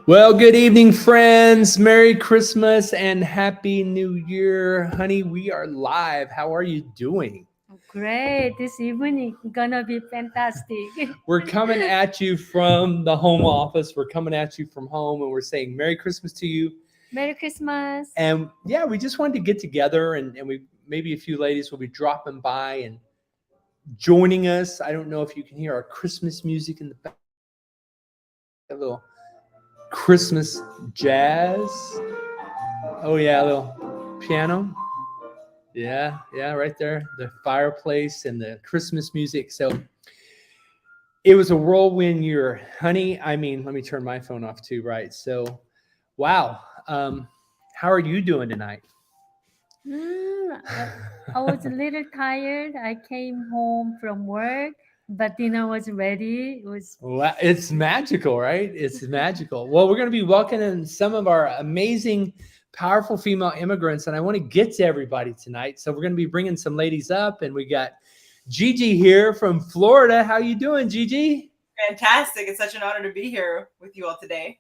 Well, good evening, friends. Merry Christmas and Happy New Year. Honey, we are live. How are you doing? Great. This evening gonna be fantastic. We're coming at you from the home office. We're coming at you from home, and we're saying Merry Christmas to you. Merry Christmas. And yeah, we just wanted to get together, and we maybe a few ladies will be dropping by and joining us. I don't know if you can hear our Christmas music in the back. A little Christmas jazz. Oh yeah, a little piano. Yeah, right there. The fireplace and the Christmas music. So it was a whirlwind year, honey. I mean, let me turn my phone off too, right? So, wow. How are you doing tonight? I was a little tired. I came home from work, but dinner was ready. It was Well, it's magical, right? It's magical. Well, we're going to be welcoming some of our amazing, powerful female immigrants, and I want to get to everybody tonight. So we're going to be bringing some ladies up, and we got Gigi here from Florida. How you doing, Gigi? Fantastic. It's such an honor to be here with you all today.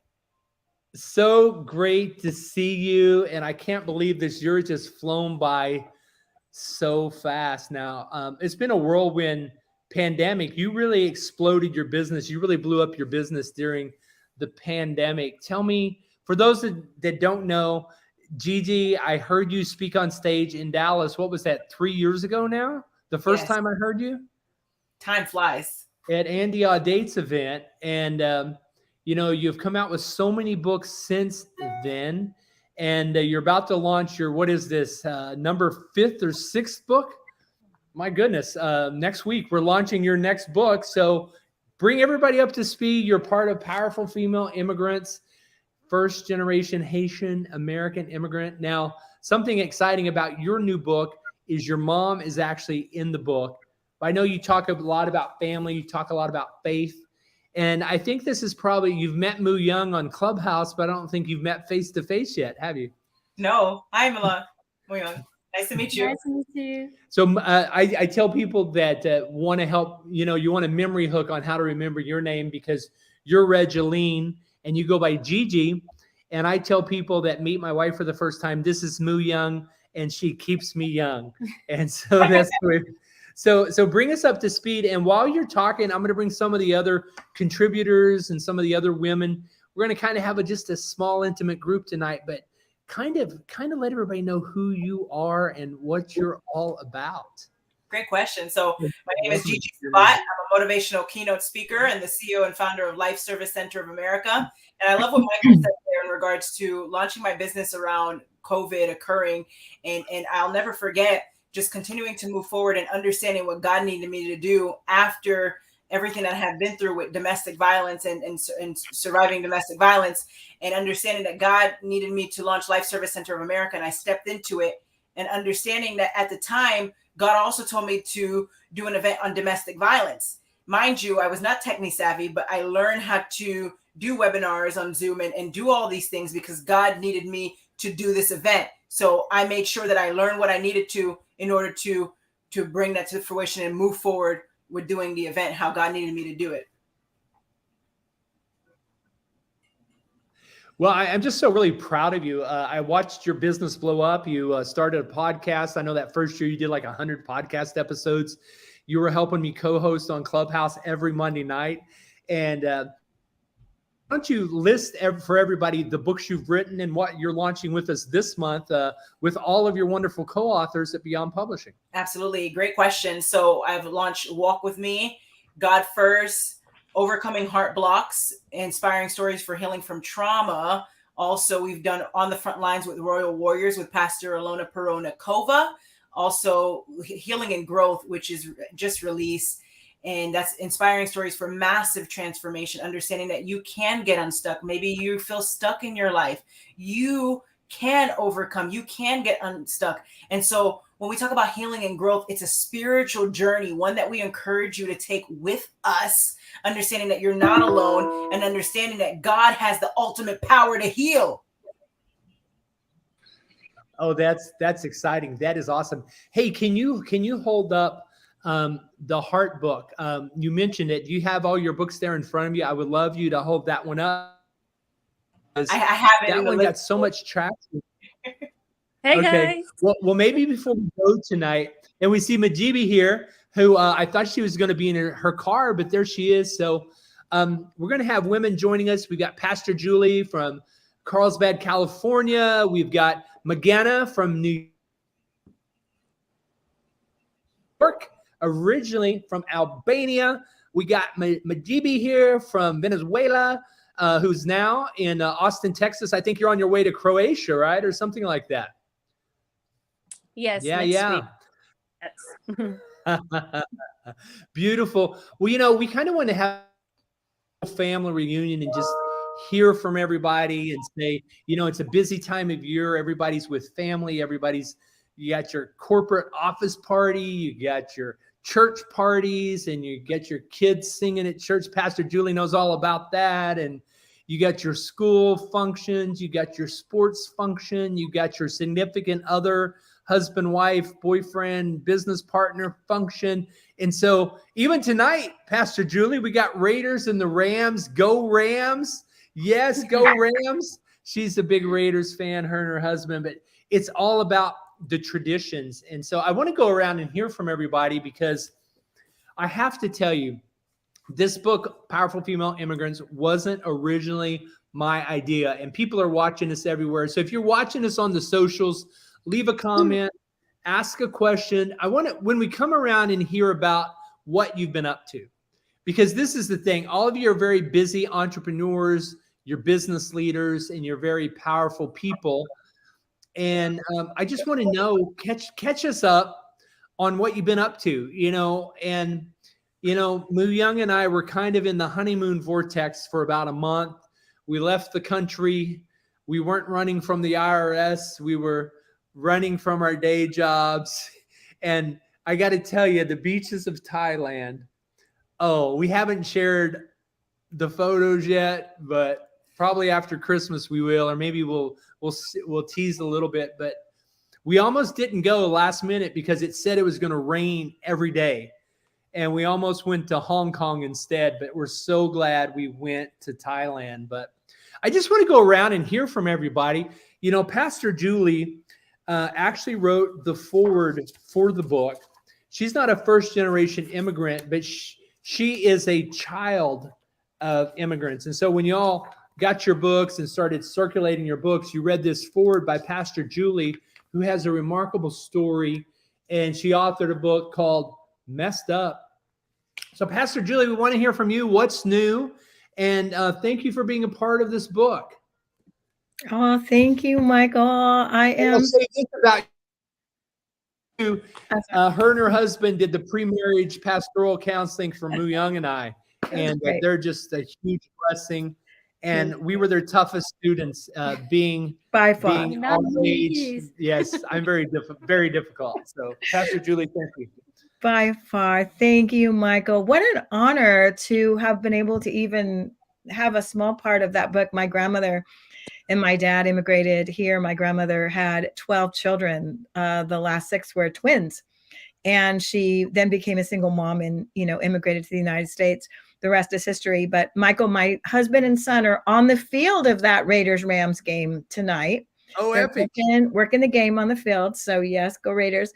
So great to see you, and I can't believe this year just flown by so fast. Now, it's been a whirlwind pandemic. You really exploded your business. You really blew up your business during the pandemic. Tell me, for those that don't know, Gigi, I heard you speak on stage in Dallas. What was that, 3 years ago now? The first time I heard you? Time flies. At Andy Audate's event. And, you've come out with so many books since then. And you're about to launch your, what is this, number 5th or 6th book? My goodness. Next week, we're launching your next book. So bring everybody up to speed. You're part of Powerful Female Immigrants, first generation Haitian American immigrant. Now, something exciting about your new book is your mom is actually in the book. I know you talk a lot about family. You talk a lot about faith. And I think this is probably, you've met Moo Young on Clubhouse, but I don't think you've met face to face yet, have you? No, hi, Moo Young. Nice to meet you. Nice to meet you. So I tell people that want to help, you want a memory hook on how to remember your name because you're Regeline and you go by Gigi. And I tell people that meet my wife for the first time, this is Moo Young and she keeps me young. And so that's the So bring us up to speed. And while you're talking, I'm going to bring some of the other contributors and some of the other women. We're going to kind of have just a small, intimate group tonight, but kind of let everybody know who you are and what you're all about. Great question. So my name is Gigi Sabat. I'm a motivational keynote speaker and the CEO and founder of Life Service Center of America. And I love what Michael said there in regards to launching my business around COVID occurring. And I'll never forget just continuing to move forward and understanding what God needed me to do after everything that I had been through with domestic violence and surviving domestic violence, and understanding that God needed me to launch Life Service Center of America. And I stepped into it, and understanding that at the time, God also told me to do an event on domestic violence. Mind you, I was not technically savvy, but I learned how to do webinars on Zoom and do all these things because God needed me to do this event. So I made sure that I learned what I needed to in order to bring that to fruition and move forward with doing the event, how God needed me to do it. Well, I'm just so really proud of you. I watched your business blow up. You started a podcast. I know that first year you did like 100 podcast episodes. You were helping me co-host on Clubhouse every Monday night. And why don't you list for everybody the books you've written and what you're launching with us this month with all of your wonderful co-authors at Beyond Publishing? Absolutely. Great question. So I've launched Walk With Me, God First, Overcoming Heart Blocks, Inspiring Stories for Healing from Trauma. Also, we've done On the Front Lines with Royal Warriors with Pastor Ilona Perona-Kova. Also, Healing and Growth, which is just released. And that's inspiring stories for massive transformation, understanding that you can get unstuck. Maybe you feel stuck in your life. You can overcome. You can get unstuck. And so when we talk about healing and growth, it's a spiritual journey, one that we encourage you to take with us, understanding that you're not alone and understanding that God has the ultimate power to heal. Oh, that's exciting. That is awesome. Hey, can you hold up the Heart book. You mentioned it. Do you have all your books there in front of you? I would love you to hold that one up. I have it. That one got so much traction. Hey Okay. guys. Well, maybe before we go tonight, and we see Majibi here, who I thought she was going to be in her car, but there she is. So we're going to have women joining us. We got Pastor Julie from Carlsbad, California. We've got Magana from New York, originally from Albania. We got Majibi here from Venezuela, who's now in Austin, Texas. I think you're on your way to Croatia, right? Or something like that. Yes. Yeah. Yes. Beautiful. Well, we kind of want to have a family reunion and just hear from everybody and say, it's a busy time of year. Everybody's with family. You got your corporate office party, you got your church parties, and you get your kids singing at church. Pastor Julie knows all about that. And you got your school functions, you got your sports function, you got your significant other, husband, wife, boyfriend, business partner function. And so even tonight, Pastor Julie, we got Raiders and the Rams. Go Rams. Yes, go Rams. She's a big Raiders fan, her and her husband, but it's all about the traditions. And so I want to go around and hear from everybody, because I have to tell you, this book, Powerful Female Immigrants, wasn't originally my idea. And people are watching us everywhere. So if you're watching us on the socials, leave a comment, ask a question. I want to, when we come around and hear about what you've been up to, because this is the thing. All of you are very busy entrepreneurs, you're business leaders, and you're very powerful people. And I just want to know, catch us up on what you've been up to, and, Mu Young and I were kind of in the honeymoon vortex for about a month. We left the country. We weren't running from the IRS. We were running from our day jobs. And I got to tell you, the beaches of Thailand, we haven't shared the photos yet, but probably after Christmas we will, or maybe we'll tease a little bit. But we almost didn't go last minute because it said it was going to rain every day. And we almost went to Hong Kong instead, but we're so glad we went to Thailand. But I just want to go around and hear from everybody. Pastor Julie actually wrote the foreword for the book. She's not a first-generation immigrant, but she is a child of immigrants. And so when y'all got your books and started circulating your books, you read this foreword by Pastor Julie, who has a remarkable story, and she authored a book called Messed Up. So Pastor Julie, we want to hear from you. What's new? And thank you for being a part of this book. Oh, thank you, Michael. I'll say this about you. Her and her husband did the pre-marriage pastoral counseling for Mu Young and I. And they're just a huge blessing. And we were their toughest students, being by far. Being our age. Yes, I'm very difficult. So Pastor Julie, thank you. By far. Thank you, Michael. What an honor to have been able to even have a small part of that book. My grandmother and my dad immigrated here. My grandmother had 12 children. The last 6 were twins. And she then became a single mom and, immigrated to the United States. The rest is history. But Michael, my husband and son are on the field of that Raiders-Rams game tonight. Oh, they're epic. Working the game on the field. So yes, go Raiders.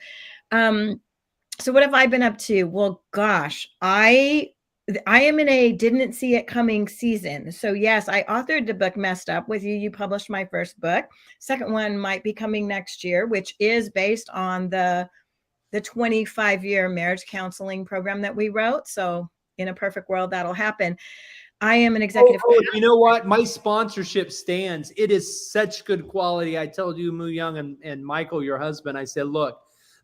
So what have I been up to? Well, gosh, I am in a didn't see it coming season. So yes, I authored the book Messed Up with you. You published my first book. Second one might be coming next year, which is based on the 25-year marriage counseling program that we wrote. So in a perfect world, that'll happen. I am an executive. You know what? My sponsorship stands. It is such good quality. I told you, Mu Young and Michael, your husband, I said, look,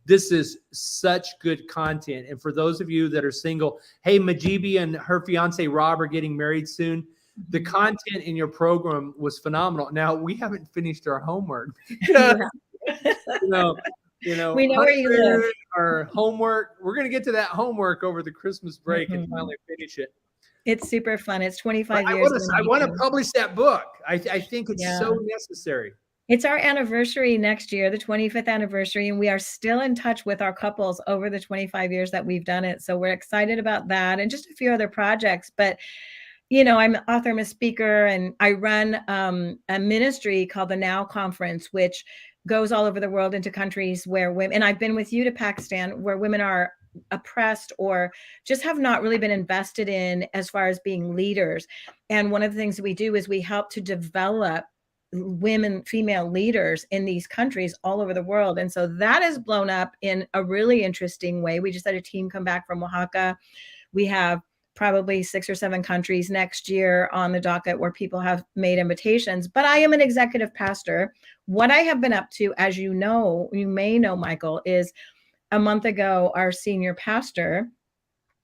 this is such good content. And for those of you that are single, hey, Majibi and her fiance, Rob, are getting married soon. The content in your program was phenomenal. Now, we haven't finished our homework. We know where you live. Our homework. We're going to get to that homework over the Christmas break and finally finish it. It's super fun. It's 25 years. I want to publish that book. I think it's so necessary. It's our anniversary next year, the 25th anniversary, and we are still in touch with our couples over the 25 years that we've done it. So we're excited about that and just a few other projects. But, you know, I'm an author, I'm a speaker, and I run a ministry called the Now Conference, which goes all over the world into countries where women, and I've been with you to Pakistan, where women are oppressed or just have not really been invested in as far as being leaders. And one of the things that we do is we help to develop women, female leaders in these countries all over the world. And so that has blown up in a really interesting way. We just had a team come back from Oaxaca. We have probably 6 or 7 countries next year on the docket where people have made invitations. But I am an executive pastor. What I have been up to, as you know, you may know, Michael, is a month ago, our senior pastor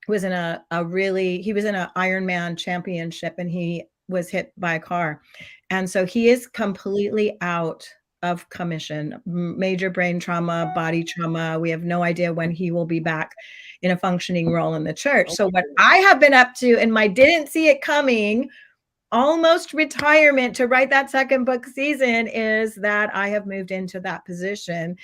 was in he was in an Ironman championship, and he was hit by a car. And so he is completely out of commission, major brain trauma, body trauma. We have no idea when he will be back in a functioning role in the church. So what I have been up to, and my didn't see it coming, almost retirement to write that second book season, is that I have moved into that position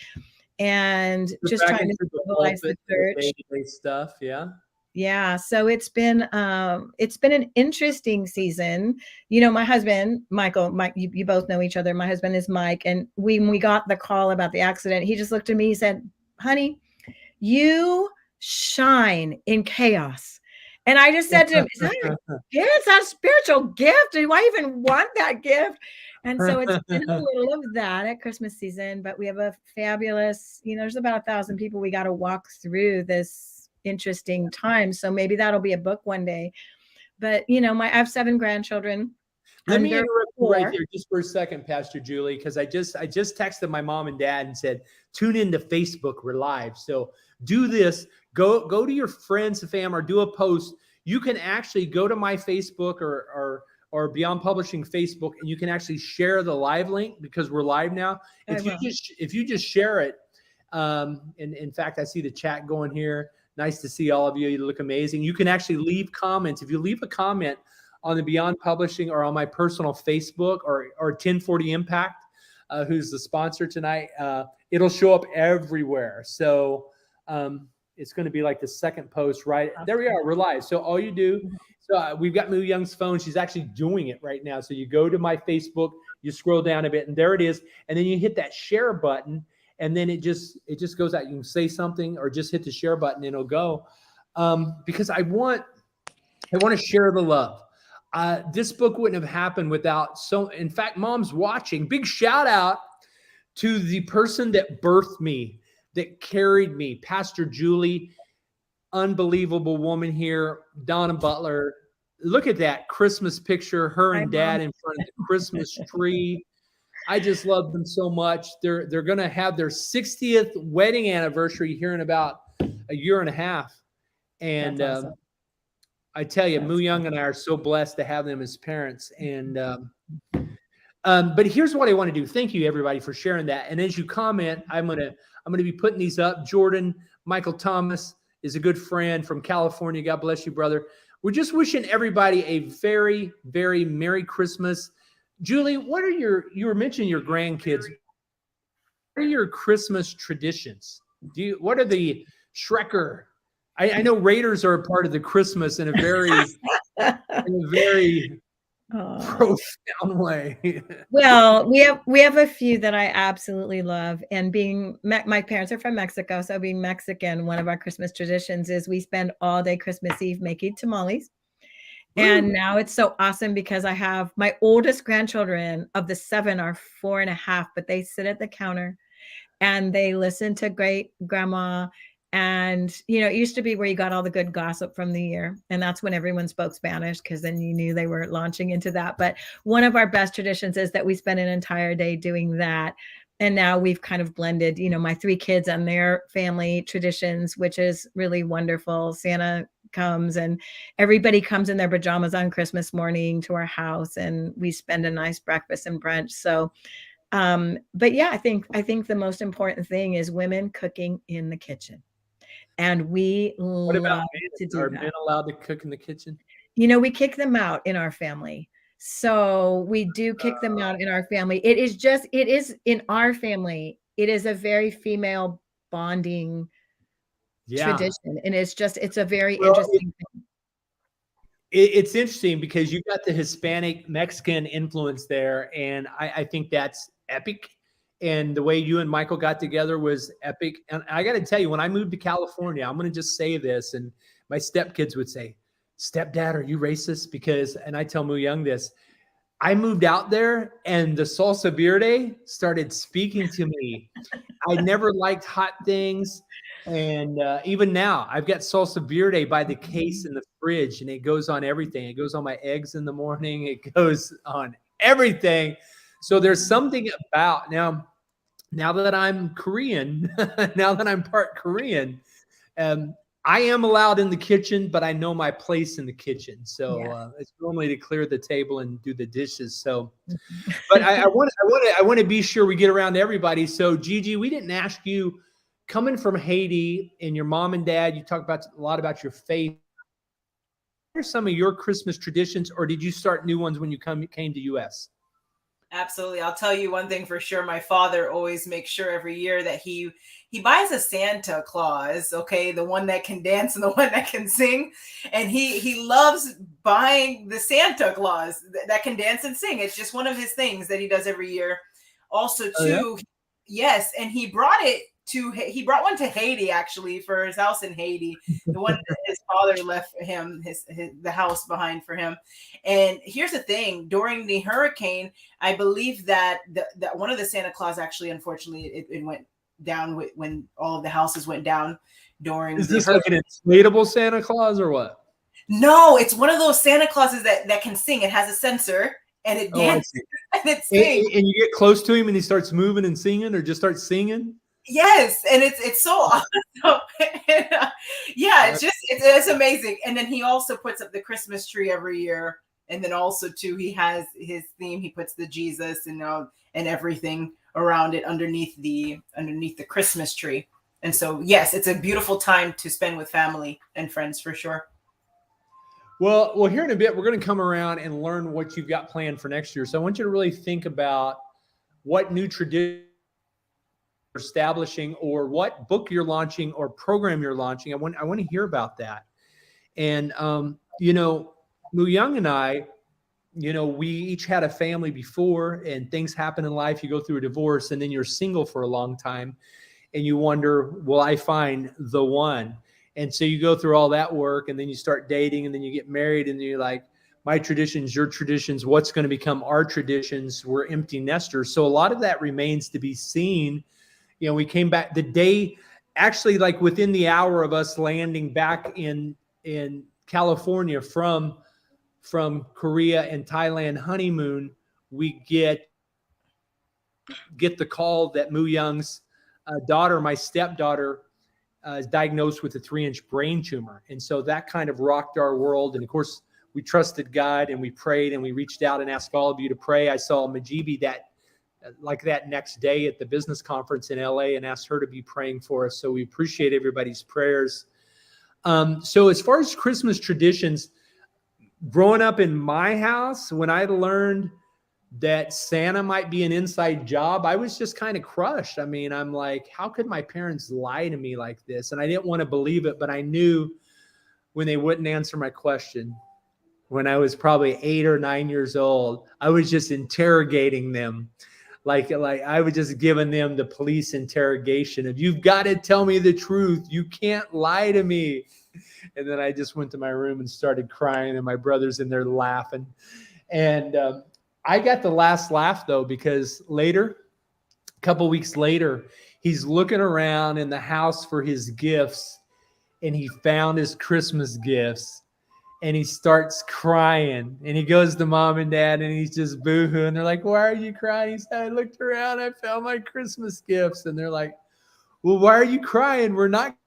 and just trying to stabilize the church. Stuff, yeah. Yeah, so it's been an interesting season. You know, my husband, Michael, you both know each other. My husband is Mike, and when we got the call about the accident, he just looked at me, he said, "Honey, you shine in chaos." And I just said to him, "Is that it's not a spiritual gift. Do I even want that gift?" And so it's been a little of that at Christmas season, but we have a fabulous, you know, there's about 1,000 people we got to walk through this interesting time. So maybe that'll be a book one day. But, you know, I have 7 grandchildren. Let me interrupt you right there just for a second, Pastor Julie, because I just texted my mom and dad and said, tune into Facebook, we're live. So do this, go to your friends and fam, or do a post. You can actually go to my Facebook or Beyond Publishing Facebook, and you can actually share the live link, because we're live now. If you just share it, and in fact, I see the chat going here. Nice to see all of you. You look amazing. You can actually leave comments. If you leave a comment on the Beyond Publishing or on my personal Facebook or 1040 Impact, who's the sponsor tonight, it'll show up everywhere. So it's going to be like the second post, right? There we are. We're live. So all you do, so we've got Moo Young's phone. She's actually doing it right now. So you go to my Facebook, you scroll down a bit, and there it is. And then you hit that share button. And then it just goes out. You can say something or just hit the share button and it'll go. Because I want to share the love. This book wouldn't have happened without in fact, moms watching, big shout out to the person that birthed me, that carried me, Pastor Julie, unbelievable woman here, Donna Butler. Look at that Christmas picture, her and Dad in front of the Christmas tree. I just love them so much. They're going to have their 60th wedding anniversary here in about a year and a half. And awesome. I tell you, Moo Young and I are so blessed to have them as parents. And but here's what I want to do. Thank you, everybody, for sharing that. And as you comment, I'm gonna be putting these up. Jordan Michael Thomas is a good friend from California. God bless you, brother. We're just wishing everybody a very, very Merry Christmas. Julie, you were mentioning your grandkids. What are your Christmas traditions? What are the Shrekker? I know Raiders are a part of the Christmas in a very, profound way. Well, we have a few that I absolutely love. And being my parents are from Mexico, so being Mexican, one of our Christmas traditions is we spend all day Christmas Eve making tamales. And now it's so awesome because I have my oldest grandchildren of the 7 are 4.5, but they sit at the counter and they listen to great grandma. And, you know, it used to be where you got all the good gossip from the year. And that's when everyone spoke Spanish, because then you knew they were launching into that. But one of our best traditions is that we spend an entire day doing that. And now we've kind of blended, you know, my 3 kids and their family traditions, which is really wonderful. Santa comes and everybody comes in their pajamas on Christmas morning to our house, and we spend a nice breakfast and brunch. So, but yeah, I think the most important thing is women cooking in the kitchen. And we love to do that. Are men allowed to cook in the kitchen? You know, we kick them out in our family. So we do kick them out in our family. It is in our family. It is a very female bonding Yeah. tradition. And it's a very Well, interesting thing. it's interesting because you got the Hispanic Mexican influence there, and I think that's epic. And the way you and Michael got together was epic. And I got to tell you, when I moved to California, I'm going to just say this, and my stepkids would say, "Stepdad, are you racist?" Because, and I tell Mu Young this, I moved out there, and the salsa verde started speaking to me. I never liked hot things. And even now, I've got salsa verde by the case in the fridge, and it goes on everything. It goes on my eggs in the morning. It goes on everything. So there's something about now that I'm Korean, now that I'm part Korean, I am allowed in the kitchen, but I know my place in the kitchen. So it's normally to clear the table and do the dishes. So, but I want to be sure we get around to everybody. So Gigi, we didn't ask you, coming from Haiti and your mom and dad, you talk about a lot about your faith. What are some of your Christmas traditions, or did you start new ones when you came to US? Absolutely. I'll tell you one thing for sure. My father always makes sure every year that he buys a Santa Claus, okay, the one that can dance and the one that can sing. And he loves buying the Santa Claus that can dance and sing. It's just one of his things that he does every year. Also, too, yes, and he brought one to Haiti, actually, for his house in Haiti. The one that his father left for him, the house behind for him. And here's the thing: during the hurricane, I believe that that one of the Santa Claus actually, unfortunately, it went down when all of the houses went down during. Is this like an inflatable Santa Claus or what? No, it's one of those Santa Clauses that can sing. It has a sensor and it dances and it sings. And you get close to him and he starts moving and singing, or just starts singing. Yes, and it's so awesome. Yeah, it's amazing. And then he also puts up the Christmas tree every year. And then also too, he has his theme. He puts the Jesus and everything around it underneath the Christmas tree. And so yes, it's a beautiful time to spend with family and friends for sure. Well, here in a bit, we're going to come around and learn what you've got planned for next year. So I want you to really think about what new tradition establishing, or what book you're launching or program you're launching. I want to hear about that. And Mu Young and I, we each had a family before, and things happen in life. You go through a divorce, and then you're single for a long time, and you wonder, will I find the one? And so you go through all that work, and then you start dating, and then you get married, and you're like, my traditions, your traditions, what's going to become our traditions? We're empty nesters. So a lot of that remains to be seen. We came back the day, actually, like within the hour of us landing back in California from Korea and Thailand honeymoon, we get the call that Mu Young's daughter, my stepdaughter, is diagnosed with a 3-inch brain tumor. And so that kind of rocked our world. And of course, we trusted God, and we prayed, and we reached out and asked all of you to pray. I saw Majibi that next day at the business conference in LA and asked her to be praying for us. So we appreciate everybody's prayers. So as far as Christmas traditions, growing up in my house, when I learned that Santa might be an inside job, I was just kind of crushed. I mean, I'm like, how could my parents lie to me like this? And I didn't want to believe it, but I knew when they wouldn't answer my question, when I was probably 8 or 9 years old, I was just interrogating them. Like I was just giving them the police interrogation of, you've got to tell me the truth. You can't lie to me. And then I just went to my room and started crying, and my brother's in there laughing. And I got the last laugh, though, because a couple weeks later, he's looking around in the house for his gifts, and he found his Christmas gifts. And he starts crying, and he goes to mom and dad, and he's just boo-hooing. They're like, why are you crying? He said, I looked around, I found my Christmas gifts. And they're like, well, why are you crying? We're not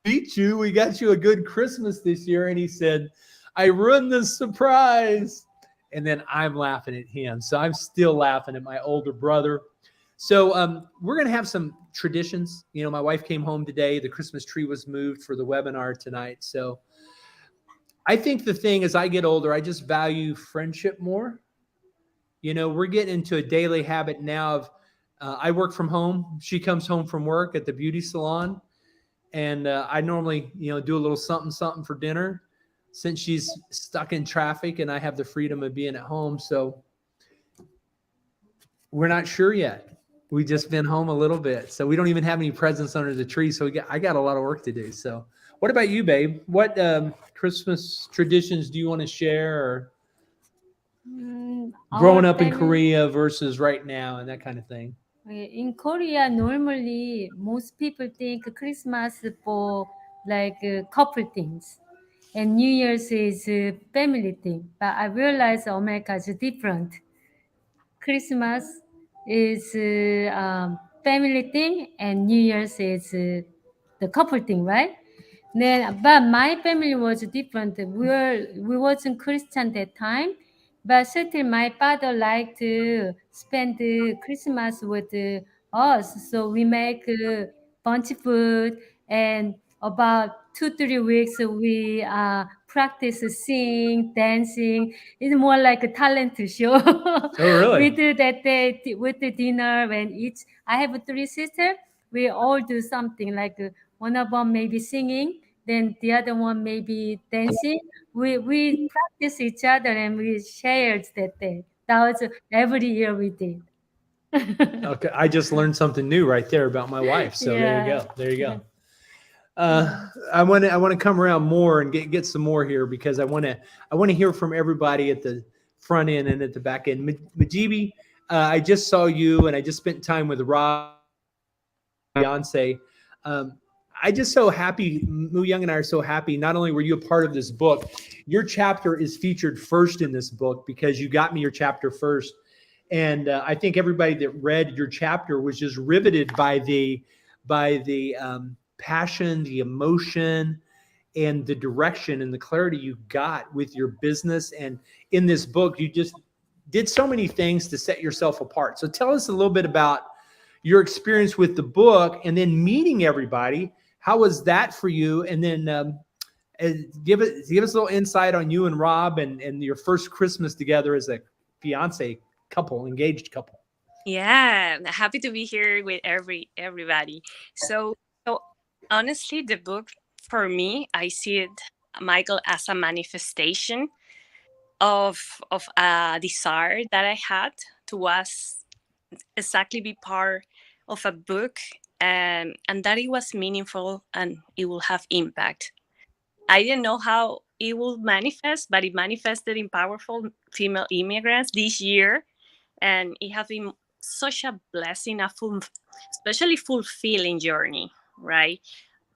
beat you. We got you a good Christmas this year. And he said, I ruined the surprise. And then I'm laughing at him. So I'm still laughing at my older brother. So we're going to have some traditions. My wife came home today. The Christmas tree was moved for the webinar tonight. So I think the thing as I get older, I just value friendship more. You know, we're getting into a daily habit now of I work from home. She comes home from work at the beauty salon, and I normally, you know, do a little something something for dinner since she's stuck in traffic and I have the freedom of being at home. So we're not sure yet. We just been home a little bit, so we don't even have any presents under the tree. So I got a lot of work to do. So, what about you, babe? What Christmas traditions do you want to share, or growing Our up in family, Korea versus right now, and that kind of thing? in Korea, normally most people think Christmas for like couple things, and New Year's is a family thing. But I realize America is different. Christmas is family thing, and New Year's is the couple thing, right? Then, but my family was different. We wasn't Christian that time, but certainly my father liked to spend Christmas with us. So we make bunch of food, and about 2 3 weeks we practice sing, dancing. It's more like a talent show. Oh, really? We do that day with the dinner, and each I have 3 sisters. We all do something like. One of them maybe singing, then the other one maybe dancing. We practice each other and we shared that day. That was every year we did. Okay, I just learned something new right there about my wife. So there you Yeah. go. There you go. I want to come around more and get some more here because I want to hear from everybody at the front end and at the back end. Majibi, I just saw you and I just spent time with Rob, fiance. I just so happy. Moo Young and I are so happy. Not only were you a part of this book, your chapter is featured first in this book because you got me your chapter first. And I think everybody that read your chapter was just riveted by the passion, the emotion, and the direction and the clarity you got with your business. And in this book, you just did so many things to set yourself apart. So tell us a little bit about your experience with the book and then meeting everybody. How was that for you? And then give us a little insight on you and Rob and your first Christmas together as a fiance couple, engaged couple. Yeah, happy to be here with everybody. So honestly, the book for me, I see it, Michael, as a manifestation of a desire that I had to was exactly be part of a book, and that it was meaningful and it will have impact. I didn't know how it will manifest, but it manifested in Powerful Female Immigrants this year, and it has been such a blessing, especially fulfilling journey, right?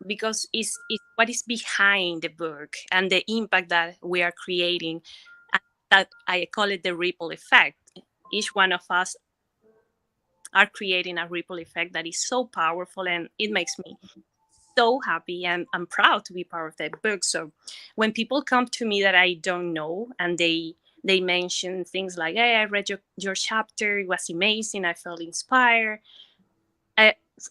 Because it's what is behind the book and the impact that we are creating. And that I call it the ripple effect. Each one of us are creating a ripple effect that is so powerful, and it makes me so happy and I'm proud to be part of that book. So when people come to me that I don't know and they mention things like, hey, I read your chapter, it was amazing, I felt inspired.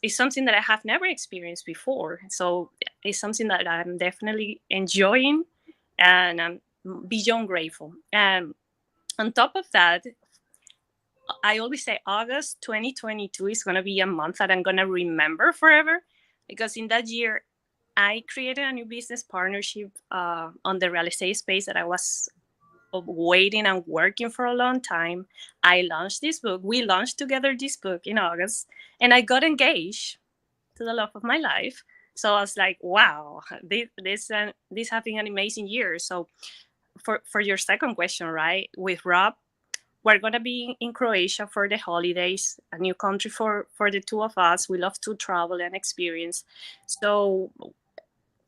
It's something that I have never experienced before. So it's something that I'm definitely enjoying and I'm beyond grateful. And on top of that, I always say August 2022 is going to be a month that I'm going to remember forever, because in that year, I created a new business partnership on the real estate space that I was waiting and working for a long time. I launched this book. We launched together this book in August, and I got engaged to the love of my life. So I was like, wow, this has been an amazing year. So for your second question, right, with Rob, we're going to be in Croatia for the holidays, a new country for the two of us. We love to travel and experience. So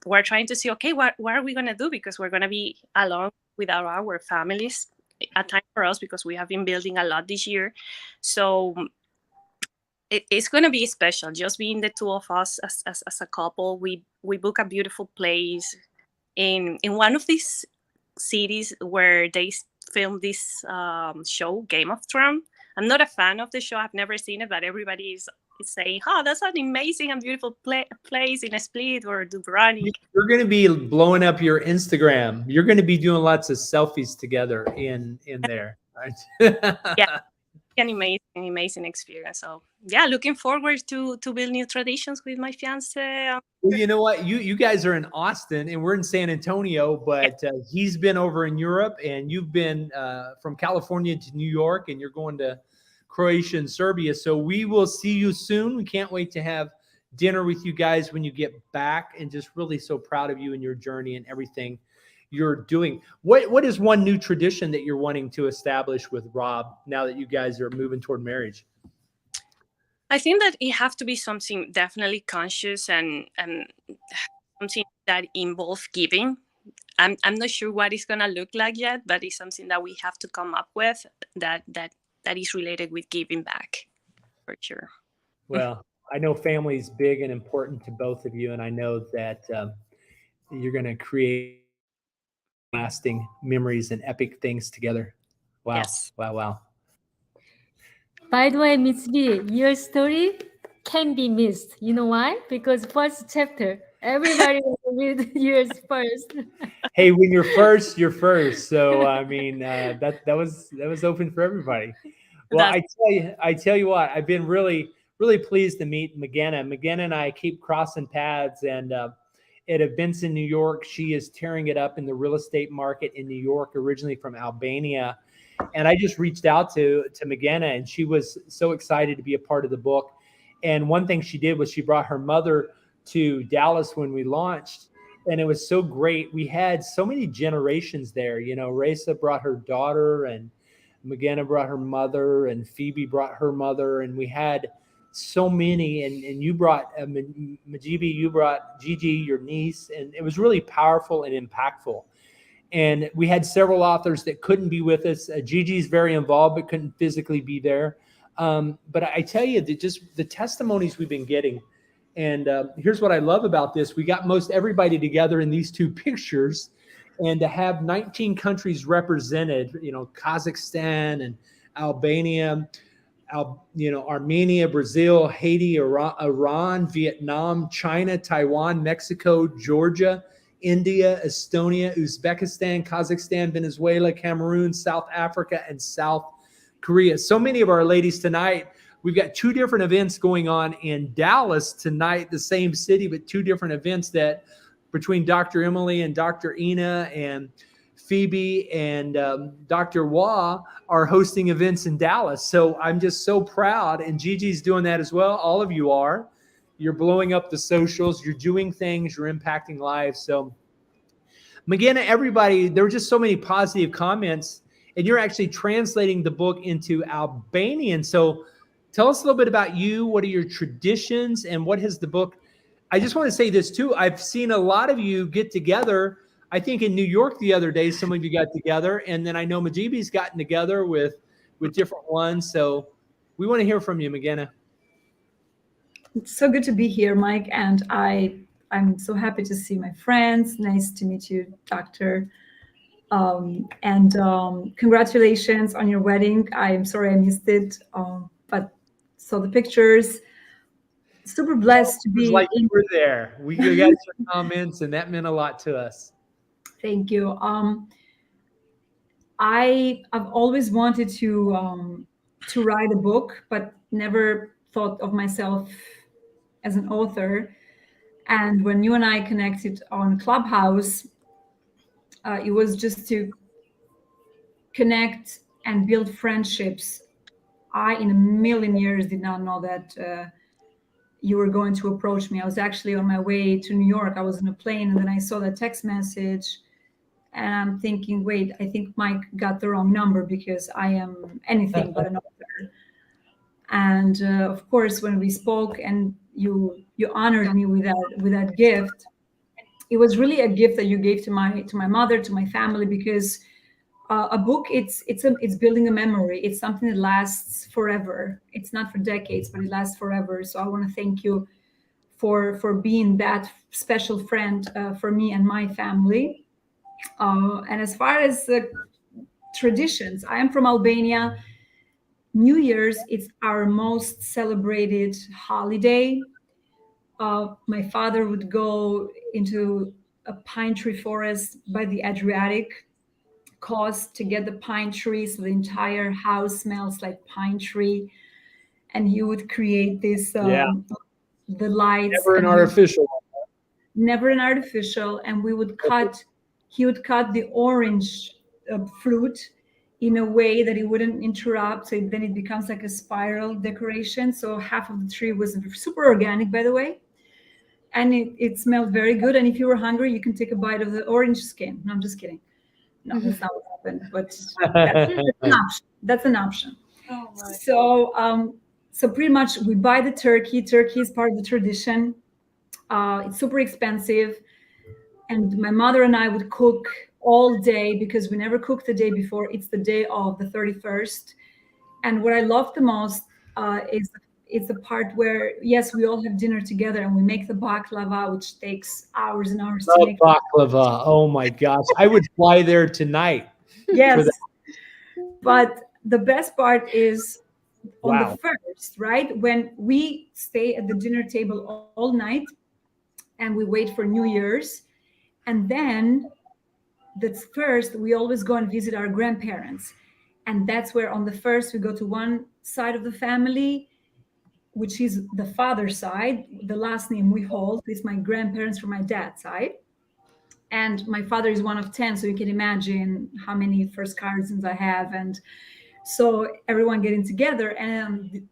we're trying to see, okay, what are we going to do? Because we're going to be alone without our families, a time for us, because we have been building a lot this year. So it's going to be special, just being the two of us as a couple. We book a beautiful place in one of these cities where they film this show, Game of Thrones. I'm not a fan of the show. I've never seen it, but everybody is say, "Oh, that's an amazing and beautiful place in Split or Dubrovnik." You're going to be blowing up your Instagram. You're going to be doing lots of selfies together in there. Right? Yeah, an amazing experience. So yeah, looking forward to build new traditions with my fiance. Well, you know what? You guys are in Austin and we're in San Antonio, but he's been over in Europe and you've been from California to New York and you're going to Croatia and Serbia. So we will see you soon. We can't wait to have dinner with you guys when you get back, and just really so proud of you and your journey and everything you're doing. What is one new tradition that you're wanting to establish with Rob now that you guys are moving toward marriage? I think that it have to be something definitely conscious and something that involves giving. I'm not sure what it's gonna look like yet, but it's something that we have to come up with that is related with giving back, for sure. Well, I know family is big and important to both of you, and I know that you're going to create lasting memories and epic things together. Wow! Yes. Wow! By the way, Miss B, your story can be missed. You know why? Because first chapter, everybody will read yours first. Hey, when you're first, you're first. So I mean, that was open for everybody. Well, I tell you what, I've been really pleased to meet McGenna. McGenna and I keep crossing paths, and at events in New York, she is tearing it up in the real estate market in New York, originally from Albania. And I just reached out to McGenna, and she was so excited to be a part of the book. And one thing she did was she brought her mother to Dallas when we launched, and it was so great. We had so many generations there. You know, Raisa brought her daughter, and McGenna brought her mother, and Phoebe brought her mother, and we had so many. And you brought Majibi, you brought Gigi, your niece, and it was really powerful and impactful. And we had several authors that couldn't be with us. Gigi's very involved, but couldn't physically be there. But I tell you that just the testimonies we've been getting. And here's what I love about this. We got most everybody together in these two pictures, and to have 19 countries represented, you know, Kazakhstan and Albania, Armenia, Brazil, Haiti, Iran, Vietnam, China, Taiwan, Mexico, Georgia, India, Estonia, Uzbekistan, Kazakhstan, Venezuela, Cameroon, South Africa, and South Korea. So many of our ladies tonight. We've got two different events going on in Dallas tonight, the same city, but two different events that between Dr. Emily and Dr. Ina and Phoebe and Dr. Wah are hosting events in Dallas. So I'm just so proud. And Gigi's doing that as well. All of you are. You're blowing up the socials. You're doing things. You're impacting lives. So McGenna, everybody, there were just so many positive comments. And you're actually translating the book into Albanian. So tell us a little bit about you. What are your traditions and what has the book? I just want to say this too. I've seen a lot of you get together. I think in New York the other day, some of you got together. And then I know Majibi's gotten together with different ones. So we want to hear from you, McGenna. It's so good to be here, Mike. And I'm so happy to see my friends. Nice to meet you, Doctor. Congratulations on your wedding. I'm sorry I missed it, but saw the pictures. Super blessed to be. Like you were there. We got your comments, and that meant a lot to us. Thank you. I've always wanted to write a book, but never thought of myself as an author. And when you and I connected on Clubhouse, it was just to connect and build friendships. I, in a million years, did not know that you were going to approach me. I was actually on my way to New York. I was in a plane, and then I saw that text message, and I'm thinking, wait, I think Mike got the wrong number because I am anything but an author. And of course, when we spoke and you honored me with that gift, it was really a gift that you gave to my mother, to my family, because a book, it's building a memory. It's something that lasts forever. It's not for decades, but it lasts forever. So I want to thank you for being that special friend for me and my family. And as far as the traditions, I am from Albania. New Year's, it's our most celebrated holiday. My father would go into a pine tree forest by the Adriatic coast to get the pine trees. So the entire house smells like pine tree. And he would create this, the lights. Never an artificial. Never an artificial. And he would cut the orange fruit in a way that it wouldn't interrupt. So then it becomes like a spiral decoration. So half of the tree was super organic, by the way. And it smelled very good. And if you were hungry, you can take a bite of the orange skin. No, I'm just kidding. No, that's not what happened. But that's an option. That's an option. Oh my. So pretty much we buy the turkey. Turkey is part of the tradition. It's super expensive. And my mother and I would cook all day because we never cooked the day before. It's the day of the 31st. And what I love the most is it's the part where, yes, we all have dinner together and we make the baklava, which takes hours and hours to make. Baklava. Oh my gosh. I would fly there tonight. Yes. But the best part is on Wow. the first, right? When we stay at the dinner table all night and we wait for New Year's. And then that's first, we always go and visit our grandparents. And that's where on the first, we go to one side of the family, which is the father's side. The last name we hold is my grandparents from my dad's side. And my father is one of 10, so you can imagine how many first cousins I have. And so everyone getting together. And on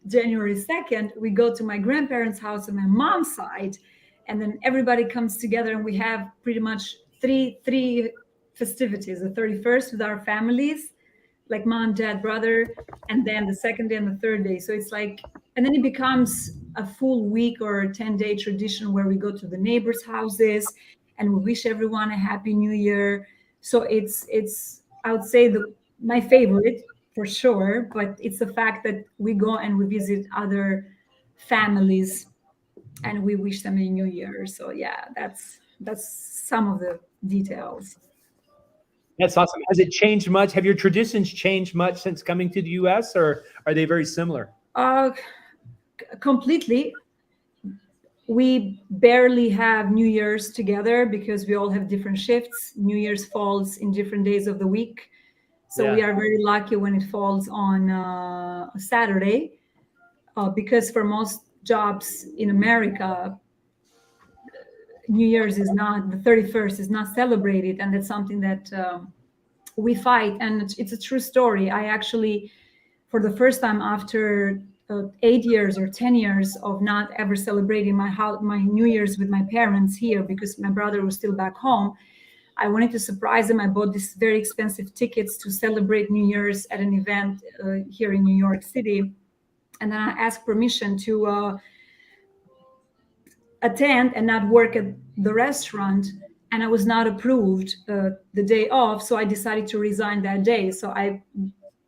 January 2nd, we go to my grandparents' house on my mom's side. And then everybody comes together and we have pretty much three festivities. The 31st with our families, like mom, dad, brother, and then the second day and the third day. So it's like, and then it becomes a full week or a 10-day tradition where we go to the neighbors' houses and we wish everyone a happy new year. So it's I would say my favorite for sure, but it's the fact that we go and we visit other families and we wish them a new year. So yeah, that's some of the details. That's awesome. Has it changed much? Have your traditions changed much since coming to the U.S., or are they very similar? Completely. We barely have New Year's together because we all have different shifts. New Year's falls in different days of the week. So we are very lucky when it falls on a Saturday, because for most jobs in America, New Year's is not, the 31st is not celebrated. And that's something that we fight. And it's a true story. I actually, for the first time after 8 years or 10 years of not ever celebrating my New Year's with my parents here, because my brother was still back home, I wanted to surprise them. I bought these very expensive tickets to celebrate New Year's at an event here in New York City. And then I asked permission to attend and not work at the restaurant. And I was not approved the day off. So I decided to resign that day. So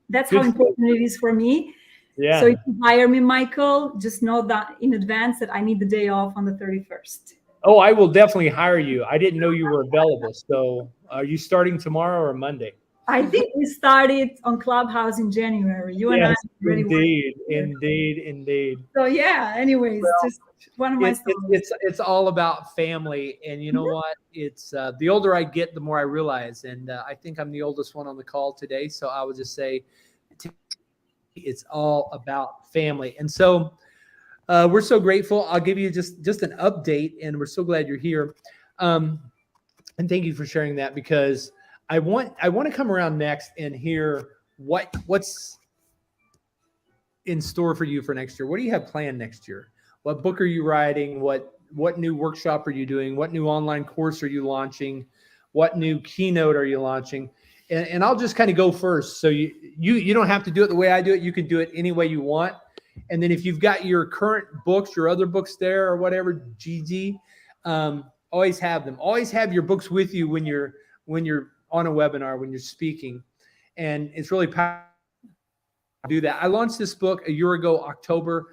that's how important it is for me. Yeah. So if you hire me, Michael, just know that in advance that I need the day off on the 31st. Oh, I will definitely hire you. I didn't know you were available. So are you starting tomorrow or Monday? I think we started on Clubhouse in January. You and I already Indeed. So yeah, anyways, just one of my stories. It's all about family. And you know what? It's the older I get, the more I realize. And I think I'm the oldest one on the call today. So I would just say it's all about family. And so we're so grateful. I'll give you just an update, and we're so glad you're here. And thank you for sharing that, because I want to come around next and hear what's in store for you for next year. What do you have planned next year? What book are you writing? What new workshop are you doing? What new online course are you launching? What new keynote are you launching? And I'll just kind of go first. So you don't have to do it the way I do it. You can do it any way you want. And then if you've got your current books, your other books there or whatever, Gigi, always have them. Always have your books with you when you're on a webinar, when you're speaking. And it's really powerful to do that. I launched this book a year ago, October,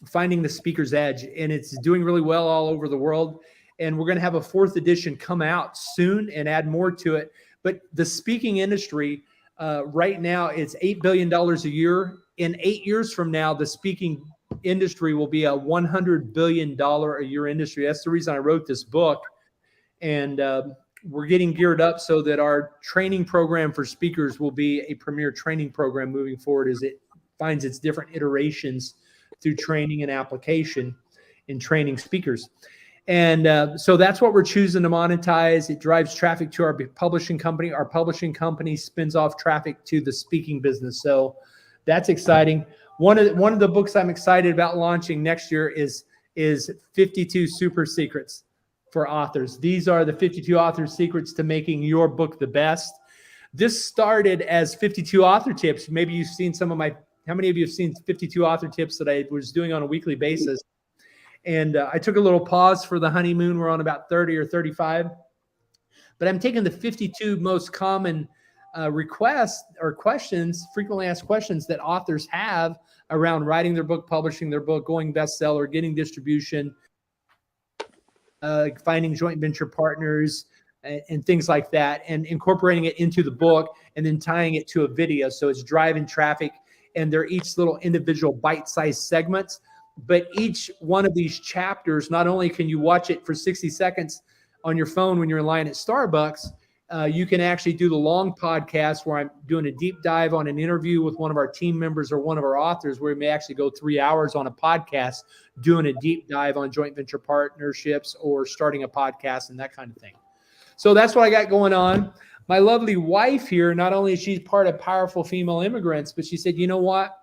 Finding the Speaker's Edge, and it's doing really well all over the world. And we're going to have a 4th edition come out soon and add more to it. But the speaking industry, Right now, it's $8 billion a year. In 8 years from now, the speaking industry will be a $100 billion a year industry. That's the reason I wrote this book. And we're getting geared up so that our training program for speakers will be a premier training program moving forward as it finds its different iterations through training and application in training speakers. And so that's what we're choosing to monetize. It drives traffic to our publishing company. Our publishing company spins off traffic to the speaking business. So that's exciting. One of the books I'm excited about launching next year is 52 Super Secrets for authors. These are the 52 author secrets to making your book the best. This started as 52 author tips. Maybe you've seen how many of you have seen 52 author tips that I was doing on a weekly basis? And I took a little pause for the honeymoon. We're on about 30 or 35. But I'm taking the 52 most common requests or questions, frequently asked questions that authors have around writing their book, publishing their book, going bestseller, getting distribution, finding joint venture partners, and things like that, and incorporating it into the book and then tying it to a video. So it's driving traffic, and they're each little individual bite-sized segments. But each one of these chapters, not only can you watch it for 60 seconds on your phone when you're in line at Starbucks, you can actually do the long podcast where I'm doing a deep dive on an interview with one of our team members or one of our authors, where we may actually go 3 hours on a podcast doing a deep dive on joint venture partnerships or starting a podcast and that kind of thing. So that's what I got going on. My lovely wife here, not only is she part of Powerful Female Immigrants, but she said, you know what?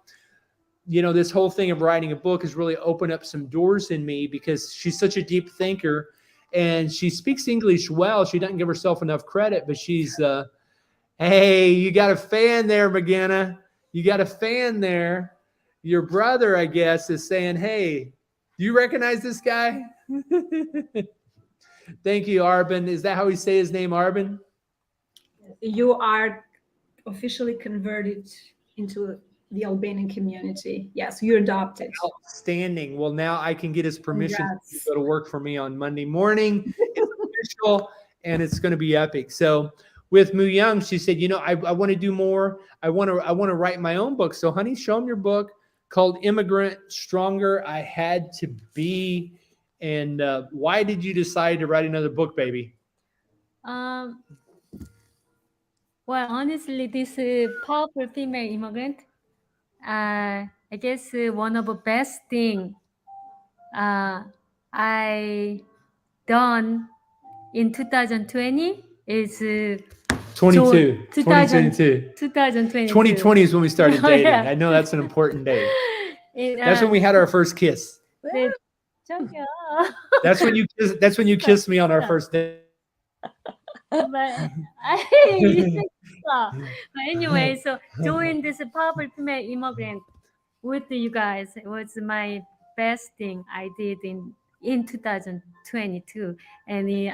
This whole thing of writing a book has really opened up some doors in me, because she's such a deep thinker and she speaks English well. She doesn't give herself enough credit, but she's, hey, you got a fan there, McGinna. You got a fan there. Your brother, I guess, is saying, hey, do you recognize this guy? Thank you, Arbin. Is that how we say his name, Arbin? You are officially converted into the Albanian community. Yes, you're adopted. Outstanding. Well, now I can get his permission to Congrats. go to work for me on Monday morning. It's official, and it's going to be epic. So with Mu Young, she said, I want to do more. I want to write my own book. So honey, show them your book called Immigrant Stronger I Had to Be. And why did you decide to write another book, baby? Well, honestly, this Powerful Female Immigrant, I guess one of the best thing I done in 2020 is 22. 2022. 2020 is when we started dating. Yeah. I know that's an important day. It, That's when we had our first kiss. the- That's when you kissed me on our first date. but anyway, so doing this Powerful Female Immigrant with you guys was my best thing I did in 2022, and it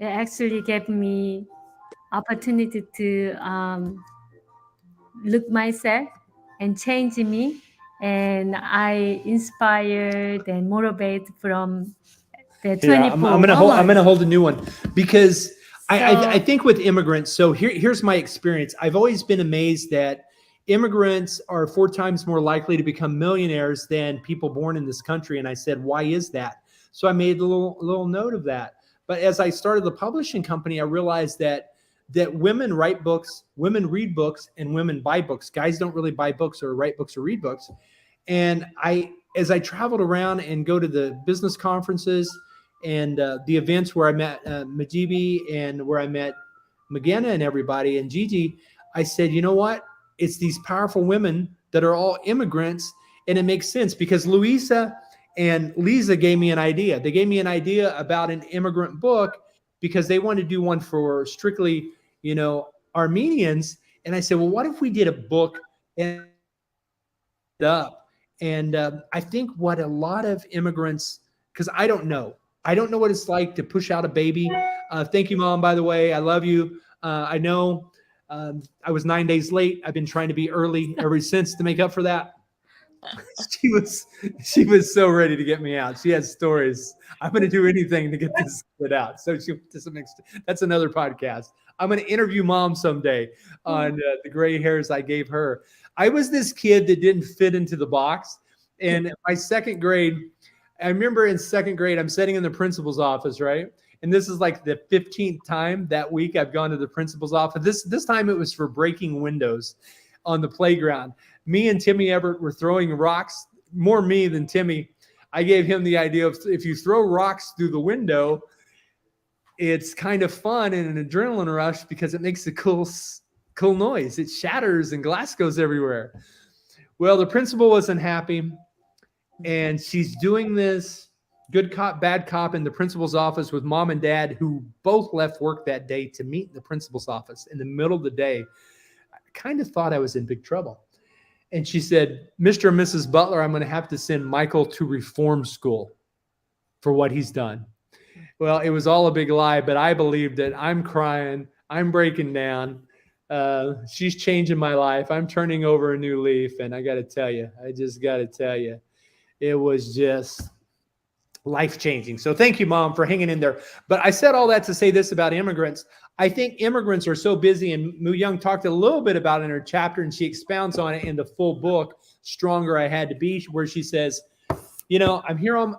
actually gave me opportunity to look myself and change me, and I inspired and motivate from the 24 I'm gonna hold a new one, because I think with immigrants. So here's my experience. I've always been amazed that immigrants are 4 times more likely to become millionaires than people born in this country. And I said, why is that? So I made a little note of that. But as I started the publishing company, I realized that women write books, women read books, and women buy books. Guys don't really buy books or write books or read books. And as I traveled around and go to the business conferences and the events where I met Majibi and where I met McGinna and everybody and Gigi, I said, you know what? It's these powerful women that are all immigrants. And it makes sense, because Louisa and Lisa gave me an idea. They gave me an idea about an immigrant book because they wanted to do one for strictly, Armenians. And I said, well, what if we did a book and up? And I think what a lot of immigrants, because I don't know what it's like to push out a baby. Thank you, Mom, by the way. I love you. I know I was 9 days late. I've been trying to be early ever since to make up for that. She was so ready to get me out. She has stories. I'm going to do anything to get this kid out. So that's another podcast. I'm going to interview mom someday on the gray hairs I gave her. I was this kid that didn't fit into the box. And my second grade, I remember in second grade, I'm sitting in the principal's office, right? And this is like the 15th time that week I've gone to the principal's office. This time it was for breaking windows on the playground. Me and Timmy Everett were throwing rocks, more me than Timmy. I gave him the idea of if you throw rocks through the window, it's kind of fun and an adrenaline rush because it makes a cool noise. It shatters and glass goes everywhere. Well, the principal wasn't happy, and she's doing this good cop, bad cop in the principal's office with mom and dad, who both left work that day to meet in the principal's office in the middle of the day. I kind of thought I was in big trouble. And she said, Mr. and Mrs. Butler, I'm going to have to send Michael to reform school for what he's done. Well, it was all a big lie, but I believed it. I'm crying. I'm breaking down. She's changing my life. I'm turning over a new leaf. And I got to tell you, it was just life-changing. So thank you, Mom, for hanging in there. But I said all that to say this about immigrants. I think immigrants are so busy, and Mu Young talked a little bit about it in her chapter, and she expounds on it in the full book, Stronger I Had to Be, where she says, I'm here on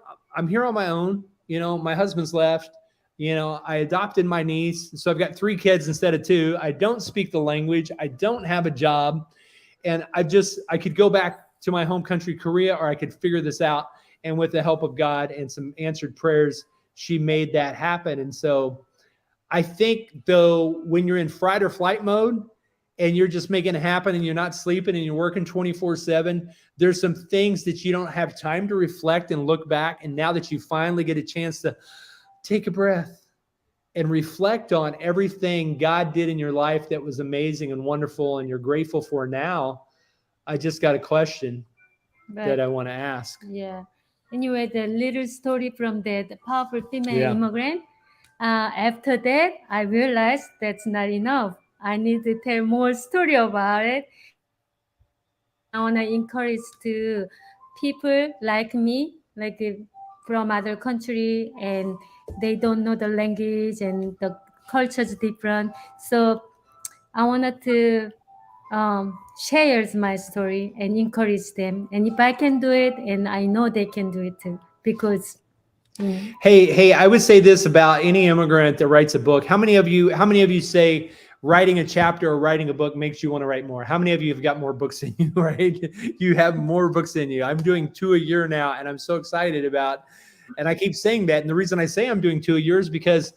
my own. My husband's left. I adopted my niece. So I've got 3 kids instead of 2. I don't speak the language. I don't have a job. And I could go back to my home country, Korea, or I could figure this out. And with the help of God and some answered prayers, she made that happen. And so I think, though, when you're in fight or flight mode and you're just making it happen and you're not sleeping and you're working 24/7, there's some things that you don't have time to reflect and look back. And now that you finally get a chance to take a breath and reflect on everything God did in your life that was amazing and wonderful and you're grateful for now, I just got a question that I want to ask. Yeah. Anyway, the little story from that powerful female immigrant. After that, I realized that's not enough. I need to tell more story about it. I want to encourage to people like me, from other country, and they don't know the language and the culture is different. So I wanted to share my story and encourage them. And if I can do it, and I know they can do it too, because. Hey, I would say this about any immigrant that writes a book. How many of you say writing a chapter or writing a book makes you want to write more? How many of you have got more books in you, right? You have more books in you. I'm doing 2 a year now, and I'm so excited about, and I keep saying that. And the reason I say I'm doing 2 a year is because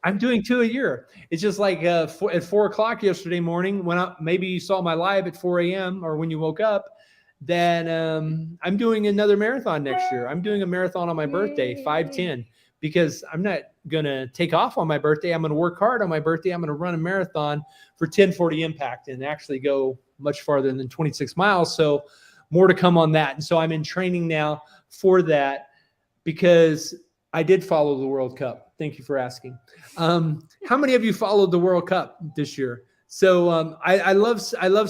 I'm doing 2 a year. It's just like at 4 o'clock yesterday morning, maybe you saw my live at 4 a.m. or when you woke up, then I'm doing another marathon next year. I'm doing a marathon on my birthday, 5:10, because I'm not going to take off on my birthday. I'm going to work hard on my birthday. I'm going to run a marathon for 1040 Impact and actually go much farther than 26 miles. So more to come on that. And so I'm in training now for that because I did follow the World Cup. Thank you for asking. How many of you followed the World Cup this year? So I love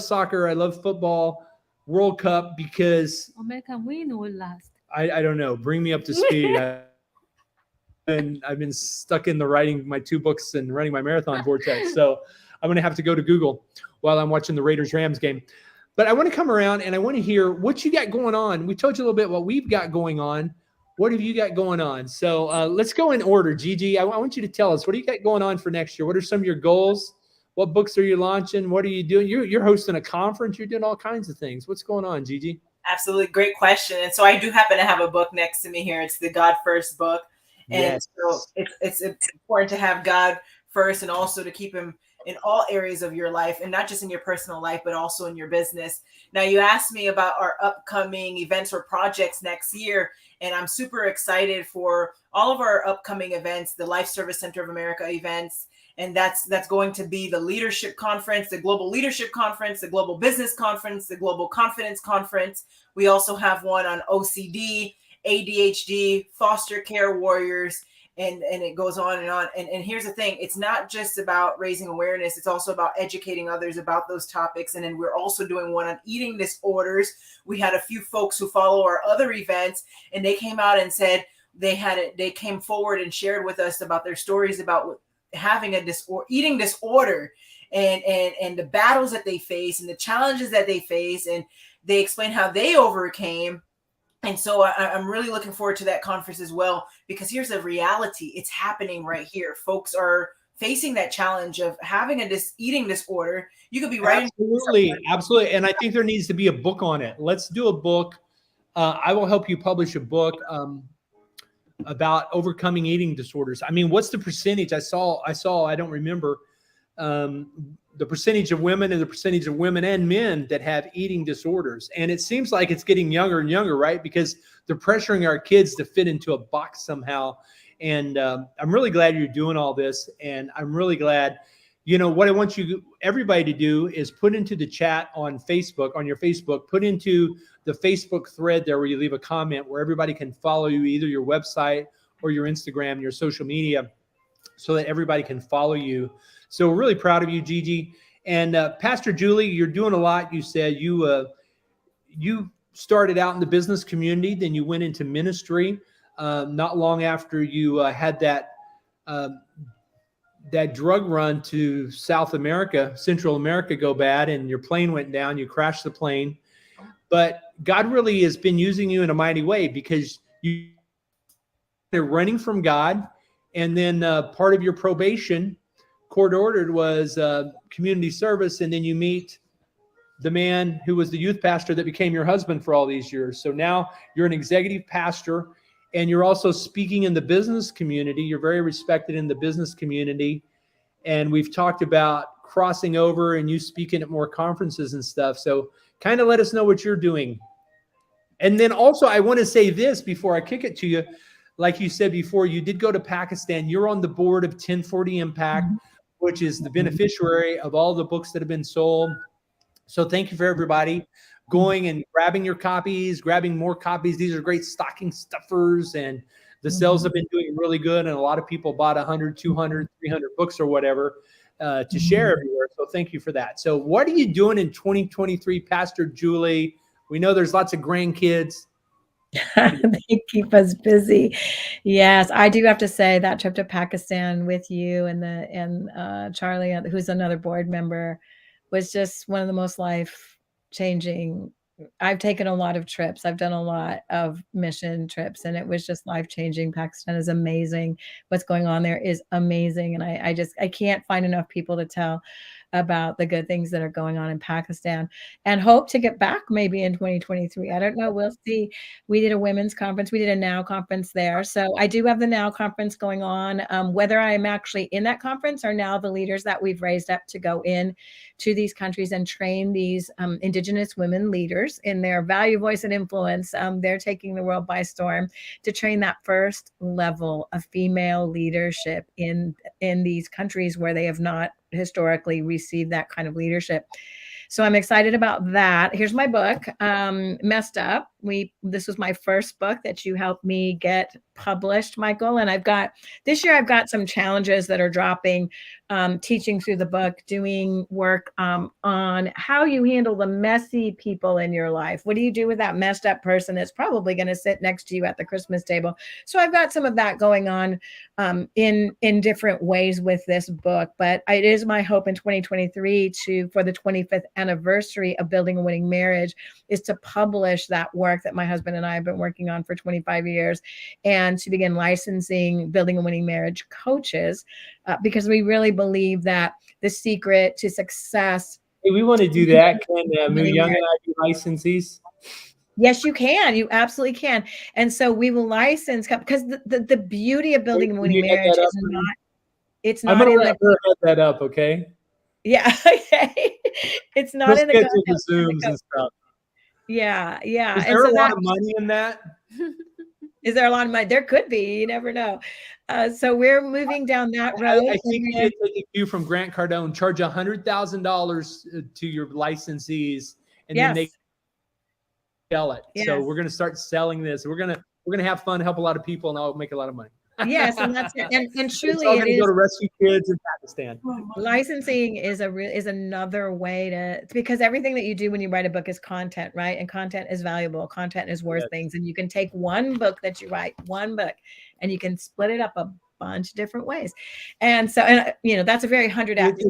soccer. I love football. World Cup because American win or last? I don't know. Bring me up to speed. I've been stuck in the writing my 2 books and running my marathon vortex. So I'm going to have to go to Google while I'm watching the Raiders-Rams game. But I want to come around and I want to hear what you got going on. We told you a little bit what we've got going on. What have you got going on? So let's go in order. Gigi, I want you to tell us, what do you got going on for next year? What are some of your goals? What books are you launching? What are you doing? You're hosting a conference. You're doing all kinds of things. What's going on, Gigi? Absolutely. Great question. And so I do happen to have a book next to me here. It's the God First book. And so it's important to have God first and also to keep him in all areas of your life, and not just in your personal life, but also in your business. Now, you asked me about our upcoming events or projects next year, and I'm super excited for all of our upcoming events, the Life Service Center of America events. And that's going to be the Leadership Conference, the Global Leadership Conference, the Global Business Conference, the Global Confidence Conference. We also have one on OCD, ADHD, foster care warriors, and it goes on and on. And here's the thing. It's not just about raising awareness. It's also about educating others about those topics. And then we're also doing one on eating disorders. We had a few folks who follow our other events, and they came out and said they came forward and shared with us about their stories about having a eating disorder, and the battles that they face and the challenges that they face, and they explain how they overcame. And so I'm really looking forward to that conference as well, because here's a reality. It's happening right here. Folks are facing that challenge of having a eating disorder. You could be right. Absolutely. And I think there needs to be a book on it. Let's do a book. I will help you publish a book about overcoming eating disorders. I mean, what's the percentage? I saw, I don't remember the percentage of women and the percentage of women and men that have eating disorders. And it seems like it's getting younger and younger, right? Because they're pressuring our kids to fit into a box somehow. And I'm really glad you're doing all this. And I'm really glad, you know, what I want everybody to do is put into the chat on Facebook, on your Facebook, put into the Facebook thread there where you leave a comment where everybody can follow you, either your website or your Instagram, your social media, so that everybody can follow you. So we're really proud of you, Gigi. And Pastor Julie, you're doing a lot. You said you started out in the business community, then you went into ministry. Not long after you had that drug run to South America, Central America go bad, and your plane went down. You crashed the plane. But God really has been using you in a mighty way, because they're running from God. And then part of your probation, court ordered, was community service. And then you meet the man who was the youth pastor that became your husband for all these years. So now you're an executive pastor, and you're also speaking in the business community. You're very respected in the business community. And we've talked about crossing over and you speaking at more conferences and stuff. So kind of let us know what you're doing. And then also, I want to say this before I kick it to you. Like you said before, you did go to Pakistan. You're on the board of 1040 Impact, which is the beneficiary of all the books that have been sold. So thank you for everybody going and grabbing your copies, grabbing more copies. These are great stocking stuffers, and the sales have been doing really good. And a lot of people bought 100, 200, 300 books or whatever to share everywhere. So thank you for that. So what are you doing in 2023, Pastor Julie? We know there's lots of grandkids. They keep us busy. Yes, I do have to say that trip to Pakistan with you and Charlie, who's another board member, was just one of the most life-changing. I've taken a lot of trips. I've done a lot of mission trips, and it was just life-changing. Pakistan is amazing. What's going on there is amazing. And I can't find enough people to tell about the good things that are going on in Pakistan, and hope to get back maybe in 2023. I don't know. We'll see. We did a women's conference. We did a NOW conference there. So I do have the NOW conference going on. Whether I'm actually in that conference or now the leaders that we've raised up to go in to these countries and train these Indigenous women leaders in their value, voice, and influence. They're taking the world by storm to train that first level of female leadership in these countries where they have not historically received that kind of leadership. So I'm excited about that. Here's my book, Messed Up. This was my first book that you helped me get published, Michael. And this year I've got some challenges that are dropping, teaching through the book, doing work on how you handle the messy people in your life. What do you do with that messed up person that's probably going to sit next to you at the Christmas table? So I've got some of that going on in different ways with this book. But it is my hope in 2023 for the 25th anniversary of Building a Winning Marriage is to publish that work that my husband and I have been working on for 25 years, and to begin licensing Building a Winning Marriage coaches, because we really believe that the secret to success. Hey, we want to do that. Can Moo Young and I be licensees? Yes, you can. You absolutely can. And so we will license, because the beauty of Building a Winning Marriage is it's not I'm gonna in let her head that up, okay? Yeah, okay. It's not in the schedule content. the Zooms and stuff. Yeah. Is there a lot of money in that? Is there a lot of money? There could be. You never know. So we're moving down that road. I think you did take a cue from Grant Cardone. Charge $100,000 to your licensees, and then they sell it. Yes. So we're going to start selling this. We're going to have fun, help a lot of people, and I'll make a lot of money. Yes, and that's it. And truly, it's all going to go to rescue kids in Pakistan. Licensing is another way to, because everything that you do when you write a book is content, right? And content is valuable. Content is worth things. And you can take one book that you write, one book, and you can split it up a bunch of different ways. And so, and you know, that's a very 100 act.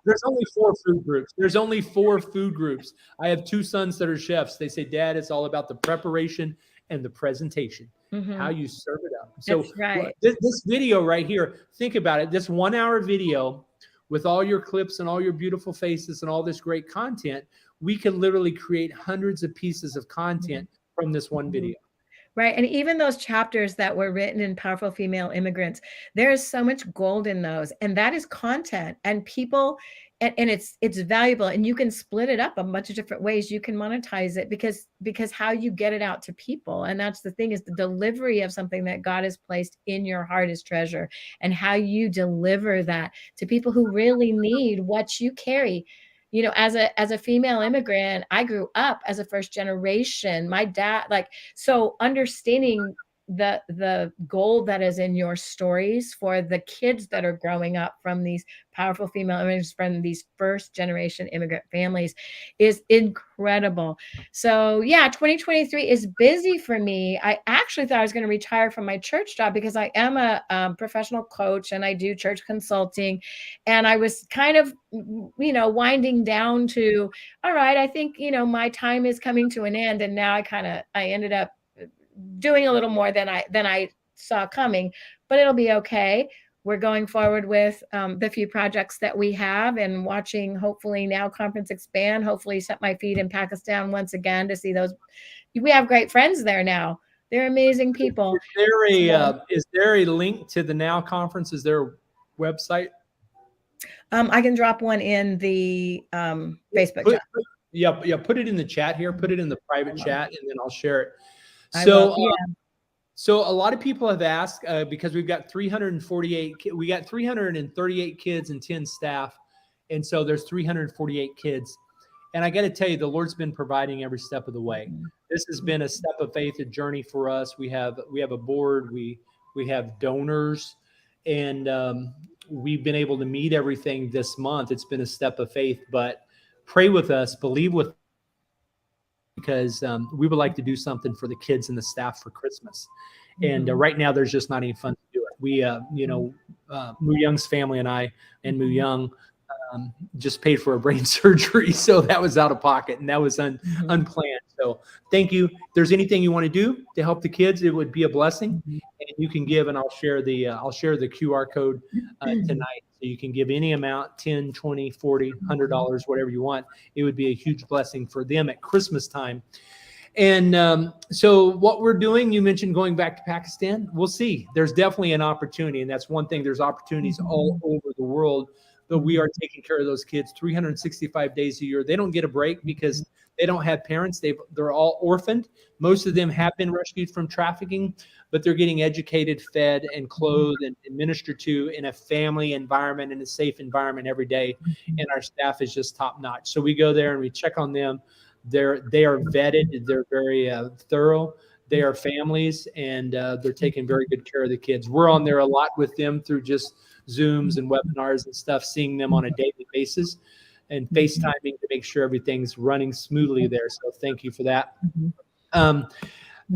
There's only 4 food groups. There's only 4 food groups. I have 2 sons that are chefs. They say, Dad, it's all about the preparation and the presentation, how you serve it up. So That's right. this video right here, think about it. This 1-hour video with all your clips and all your beautiful faces and all this great content, we can literally create hundreds of pieces of content from this one video. Right. And even those chapters that were written in Powerful Female Immigrants, there is so much gold in those. And that is content, and people, and it's valuable, and you can split it up a bunch of different ways. You can monetize it because how you get it out to people. And that's the thing, is the delivery of something that God has placed in your heart is treasure, and how you deliver that to people who really need what you carry. You know, as a female immigrant, I grew up as a first generation. My dad, so understanding the gold that is in your stories for the kids that are growing up from these powerful female immigrants, from these first generation immigrant families, is incredible. So yeah, 2023 is busy for me. I actually thought I was going to retire from my church job, because I am a professional coach and I do church consulting. And I was kind of, you know, winding down to, all right, I think, you know, my time is coming to an end. And now I ended up doing a little more than I saw coming, but it'll be okay. We're going forward with the few projects that we have, and watching, hopefully now Conference expand, hopefully set my feet in Pakistan once again to see those. We have great friends there now. They're amazing people. Is there a link to the Now Conference? Is there a website? I can drop one in the Facebook chat. Yeah, put it in the chat here. Put it in the private chat, and then I'll share it. So a lot of people have asked, because we've got 338 kids and 10 staff. And so there's 348 kids. And I got to tell you, the Lord's been providing every step of the way. This has been a step of faith, a journey for us. We have a board, we have donors, and we've been able to meet everything this month. It's been a step of faith, but pray with us, believe with us, because we would like to do something for the kids and the staff for Christmas. And right now there's just not any fun to do it. We, Moo Young's family and I, and Moo Young just paid for a brain surgery. So that was out of pocket, and that was unplanned. So thank you. If there's anything you want to do to help the kids, it would be a blessing. And you can give, and I'll share the QR code tonight. So you can give any amount, 10, 20, 40, $100, whatever you want. It would be a huge blessing for them at Christmas time. And so what we're doing, you mentioned going back to Pakistan. We'll see. There's definitely an opportunity. And that's one thing. There's opportunities all over the world, but we are taking care of those kids 365 days a year. They don't get a break because they don't have parents. They're all orphaned. Most of them have been rescued from trafficking, but they're getting educated, fed, and clothed and ministered to in a family environment, in a safe environment every day. And our staff is just top notch. So we go there and we check on them. They are vetted. They're very thorough. They are families, and they're taking very good care of the kids. We're on there a lot with them through just Zooms and webinars and stuff, seeing them on a daily basis and FaceTiming to make sure everything's running smoothly there. So thank you for that.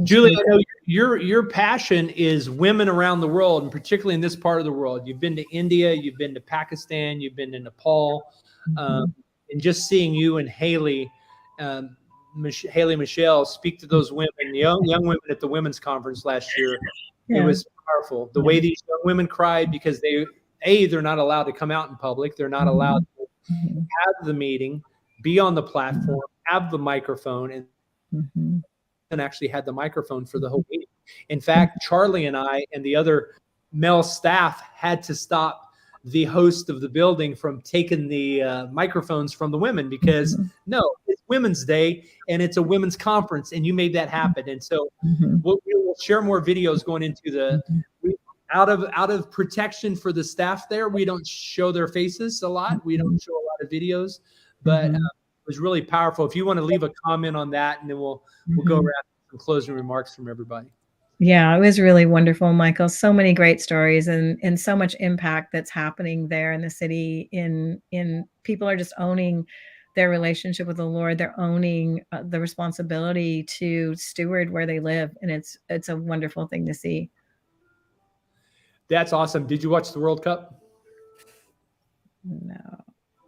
Julie, I know your passion is women around the world, and particularly in this part of the world. You've been to India, you've been to Pakistan, you've been to Nepal, and just seeing you and Haley Michelle speak to those women, young women at the women's conference last year. It was powerful. The way these young women cried because they're not allowed to come out in public. They're not allowed to have the meeting, be on the platform, have the microphone, and actually had the microphone for the whole meeting. In fact, Charlie and I and the other male staff had to stop the host of the building from taking the microphones from the women, because no, it's Women's Day and it's a women's conference, and you made that happen. And so we'll share more videos going into out of protection for the staff there. We don't show their faces a lot. We don't show a lot of videos, but it was really powerful. If you want to leave a comment on that, and then we'll go around some closing remarks from everybody. Yeah, it was really wonderful, Michael. So many great stories and so much impact that's happening there in the city. In people are just owning their relationship with the Lord. They're owning the responsibility to steward where they live, and it's a wonderful thing to see. That's awesome. Did you watch the World Cup? No.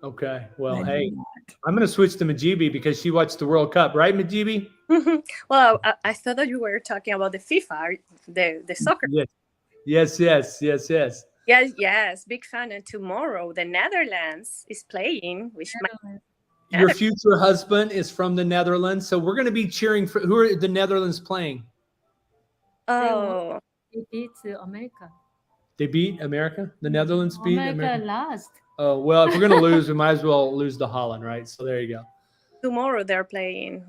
Okay. Well, I hey, did not. I'm going to switch to Majibi because she watched the World Cup, right, Majibi? Well, I thought that you were talking about the FIFA, the soccer. Yes. Yes, big fan. And tomorrow the Netherlands is playing, which Your future husband is from the Netherlands, so we're going to be cheering for. Who are the Netherlands playing? oh, It beats America. They beat America. The Netherlands beat America America. lost. Oh well, if we're going to lose, we might as well lose to Holland, right? So there you go. tomorrow they're playing,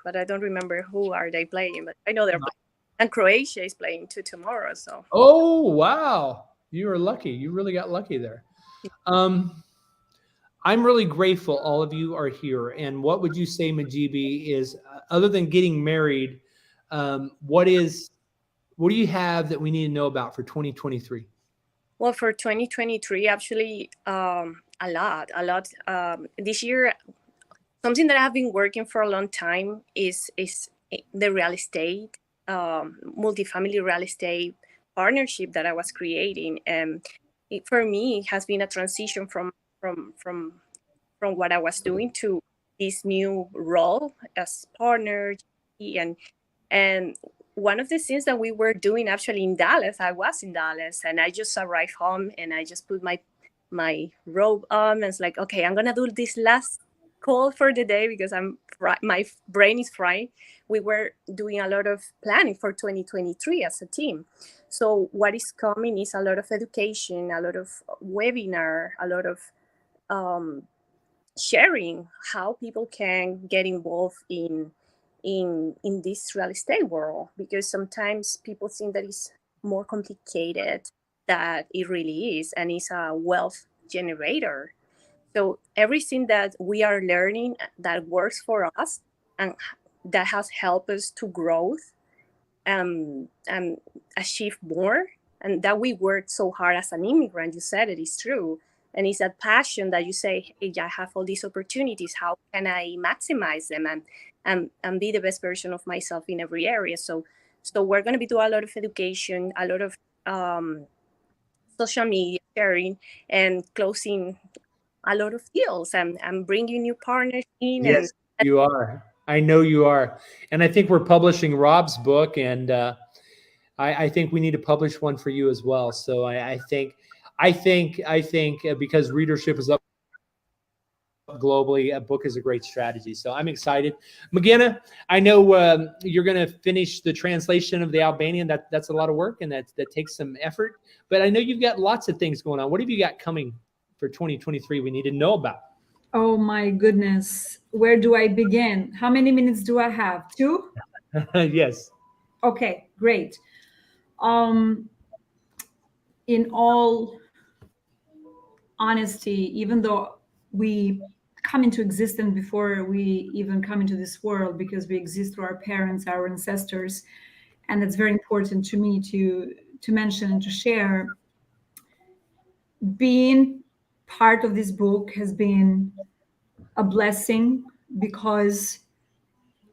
but I don't remember who are they playing. But I know they're playing, and Croatia is playing too tomorrow. So. Oh wow, you are lucky. You really got lucky there. I'm really grateful all of you are here. And what would you say, Majibi, is other than getting married, what do you have that we need to know about for 2023? Well, for 2023, actually, a lot. This year, something that I've been working for a long time is the real estate, multifamily real estate partnership that I was creating. And for me, it has been a transition from what I was doing to this new role as partner. And one of the things that we were doing actually in Dallas, I was in Dallas, and I just arrived home and I just put my robe on and it's like, okay, I'm gonna do this last call for the day because my brain is fried. We were doing a lot of planning for 2023 as a team. So what is coming is a lot of education, a lot of webinar, a lot of sharing how people can get involved in this real estate world, because sometimes people think that it's more complicated than it really is, and it's a wealth generator. So everything that we are learning that works for us and that has helped us to grow and achieve more, and that we worked so hard as an immigrant, you said it is true. And it's that passion that you say, hey, I have all these opportunities. How can I maximize them and be the best version of myself in every area? So we're going to be doing a lot of education, a lot of social media sharing, and closing a lot of deals and bringing new partners in. Yes, you are. I know you are. And I think we're publishing Rob's book, and I think we need to publish one for you as well. So I think because readership is up globally, a book is a great strategy. So I'm excited. McGinna, I know you're going to finish the translation of the Albanian. That's a lot of work, and that takes some effort. But I know you've got lots of things going on. What have you got coming for 2023 we need to know about? Oh my goodness. Where do I begin? How many minutes do I have? 2? Yes. Okay, great. In all honesty, even though we come into existence before we even come into this world, because we exist through our parents, our ancestors, and it's very important to me to mention and to share, being part of this book has been a blessing, because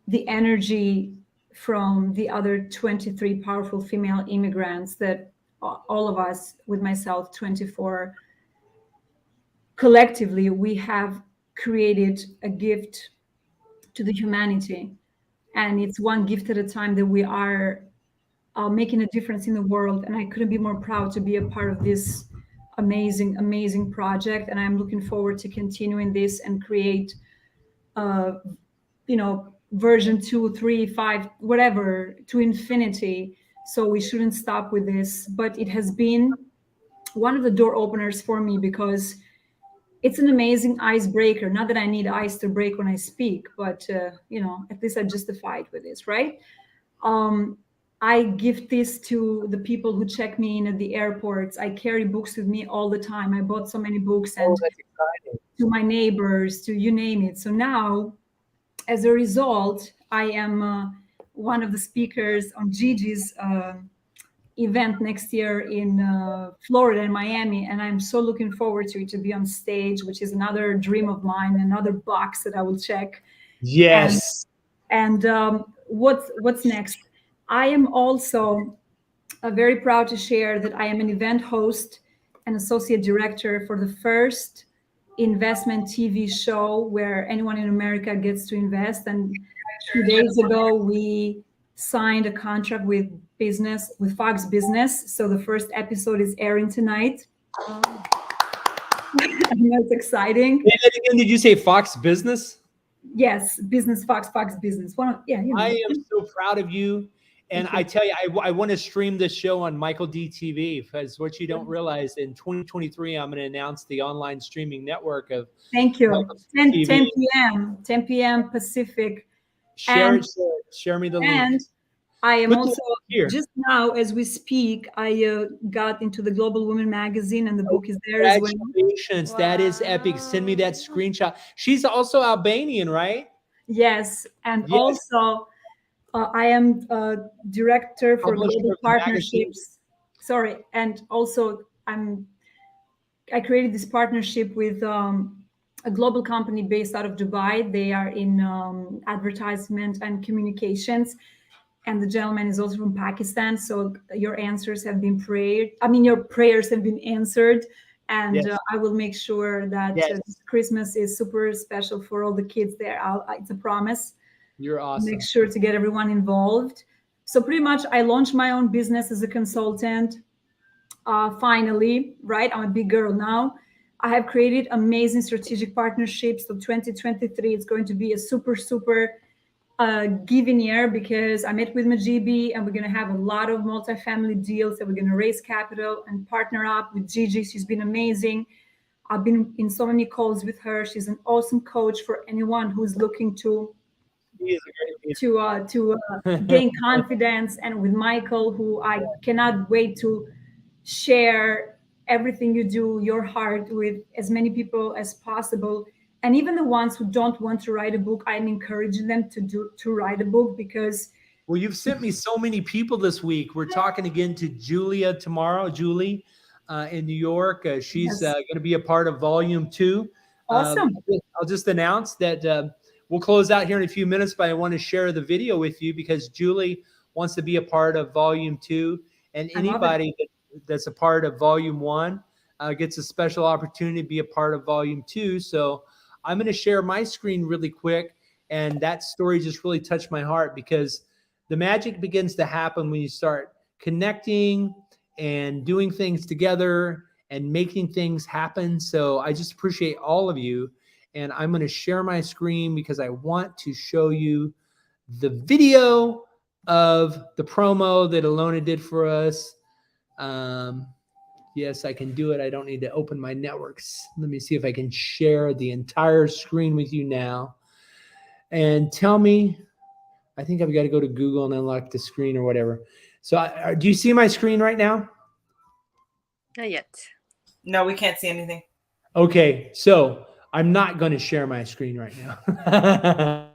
the energy from the other 23 powerful female immigrants, that all of us, with myself 24, collectively we have created a gift to the humanity, and it's one gift at a time that we are making a difference in the world. And I couldn't be more proud to be a part of this amazing project, and I'm looking forward to continuing this and create version 2, 3, 5, whatever, to infinity. So we shouldn't stop with this, but it has been one of the door openers for me, because it's an amazing icebreaker. Not that I need ice to break when I speak, but at least I justified with this, right? I give this to the people who check me in at the airports. I carry books with me all the time. I bought so many books, and to my neighbors, to you name it. So now, as a result, I am one of the speakers on Gigi's event next year in Florida and Miami, and I'm so looking forward to it, to be on stage, which is another dream of mine, another box that I will check. Yes. And what's next? I am also very proud to share that I am an event host and associate director for the first investment TV show where anyone in America gets to invest. And 2 days ago, we signed a contract with Fox Business. So the first episode is airing tonight. I know it's exciting. Again, did you say Fox Business? Yes, Fox Business. I am so proud of you. And I tell you, I want to stream this show on Michael D TV, because what you don't realize, in 2023, I'm going to announce the online streaming network of. Thank you. Michael 10 TV. 10 p.m. Pacific. Share me the link. And I am Put also, here. just now as we speak, I got into the Global Women magazine, and the book is there as well. Congratulations. Wow. That is epic. Send me that screenshot. She's also Albanian, right? Yes. And Yes. also, I am director for Publisher global of the magazine. partnerships. Sorry. And also, I created this partnership with a global company based out of Dubai. They are in advertisement and communications. And the gentleman is also from Pakistan. So your answers have been prayed. I mean, your prayers have been answered. And Yes. I will make sure that Yes. this Christmas is super special for all the kids there. It's a promise. You're awesome. Make sure to get everyone involved. So pretty much I launched my own business as a consultant. Finally, right? I'm a big girl now. I have created amazing strategic partnerships. So 2023 is going to be a super giving year, because I met with Majibi, and we're going to have a lot of multifamily deals that we're going to raise capital and partner up with Gigi. She's been amazing. I've been in so many calls with her. She's an awesome coach for anyone who's looking to gain confidence. And with Michael, who I cannot wait to share everything you do, your heart, with as many people as possible. And even the ones who don't want to write a book, I'm encouraging them to write a book, because. Well, you've sent me so many people this week. We're talking again to Julie in New York. She's Yes. going to be a part of Volume 2. Awesome. I'll just announce that we'll close out here in a few minutes, but I want to share the video with you, because Julie wants to be a part of Volume 2. And I love anybody that's a part of Volume 1 gets a special opportunity to be a part of Volume 2. So I'm going to share my screen really quick. And that story just really touched my heart, because the magic begins to happen when you start connecting and doing things together and making things happen. So I just appreciate all of you. And I'm going to share my screen because I want to show you the video of the promo that Alona did for us. Yes, I can do it. I don't need to open my networks. Let me see if I can share the entire screen with you now. And tell me, I think I've got to go to Google and unlock the screen or whatever. So do you see my screen right now? Not yet. No, we can't see anything. Okay, so I'm not going to share my screen right now.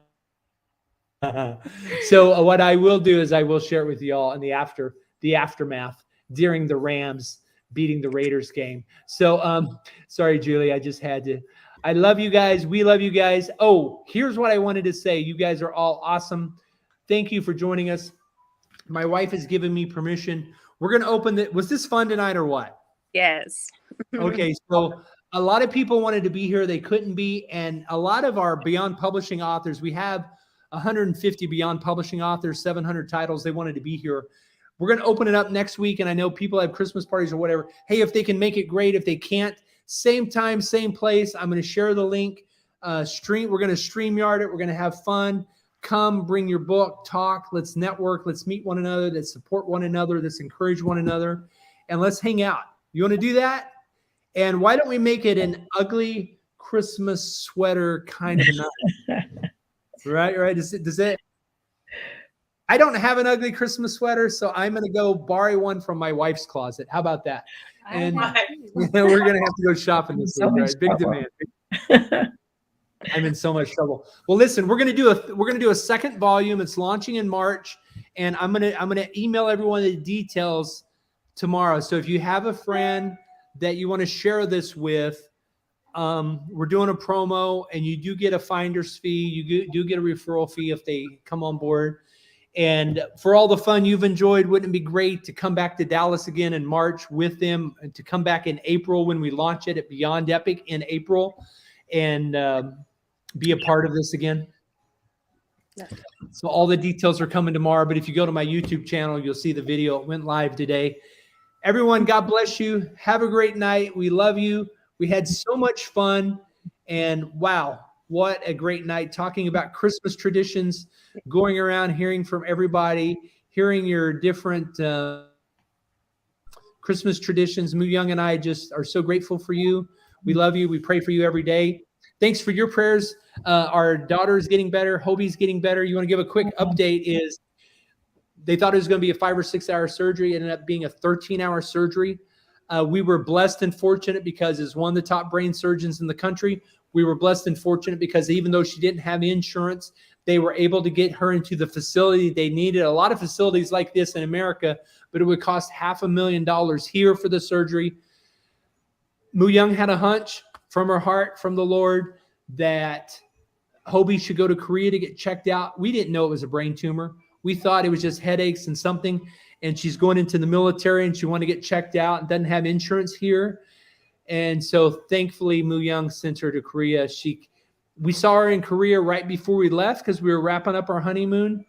So what I will do is I will share it with you all in the aftermath during the Rams beating the Raiders game. So sorry, Julie, I just had to. I love you guys. We love you guys. Oh, here's what I wanted to say. You guys are all awesome. Thank you for joining us. My wife has given me permission. We're going to open it. Was this fun tonight or what? Yes. Okay, so a lot of people wanted to be here. They couldn't be. And a lot of our Beyond Publishing authors, we have 150 Beyond Publishing authors, 700 titles. They wanted to be here. We're going to open it up next week. And I know people have Christmas parties or whatever. Hey, if they can make it, great. If they can't, same time, same place. I'm going to share the link. We're going to StreamYard it. We're going to have fun. Come, bring your book, talk. Let's network. Let's meet one another. Let's support one another. Let's encourage one another. And let's hang out. You want to do that? And why don't we make it an ugly Christmas sweater kind of a night? Right. Does it? I don't have an ugly Christmas sweater, so I'm going to go borrow one from my wife's closet. How about that? And we're going to have to go shopping this week, right? Big demand. I'm in so much trouble. Well, listen, we're going to do a second volume. It's launching in March, and I'm going to email everyone the details tomorrow. So if you have a friend that you want to share this with, we're doing a promo, and you do get a finder's fee. You do get a referral fee if they come on board. And for all the fun you've enjoyed, wouldn't it be great to come back to Dallas again in March with them, and to come back in April when we launch it at Beyond Epic in April, and be a part of this again? So all the details are coming tomorrow, but if you go to my YouTube channel, you'll see the video. It went live today. Everyone, God bless you. Have a great night. We love you. We had so much fun, and wow, what a great night talking about Christmas traditions, going around, hearing from everybody, hearing your different Christmas traditions. Mu Young and I just are so grateful for you. We love you. We pray for you every day. Thanks for your prayers. Our daughter is getting better. Hobie's getting better. You want to give a quick update? Is they thought it was going to be a 5 or 6 hour surgery. It ended up being a 13-hour surgery. We were blessed and fortunate because as one of the top brain surgeons in the country, we were blessed and fortunate because even though she didn't have insurance, they were able to get her into the facility they needed. A lot of facilities like this in America, but it would cost $500,000 here for the surgery. Mu Young had a hunch from her heart, from the Lord, that Hobie should go to Korea to get checked out. We didn't know it was a brain tumor. We thought it was just headaches and something. And she's going into the military and she wanted to get checked out and doesn't have insurance here. And so thankfully, Mu Young sent her to Korea. We saw her in Korea right before we left because we were wrapping up our honeymoon.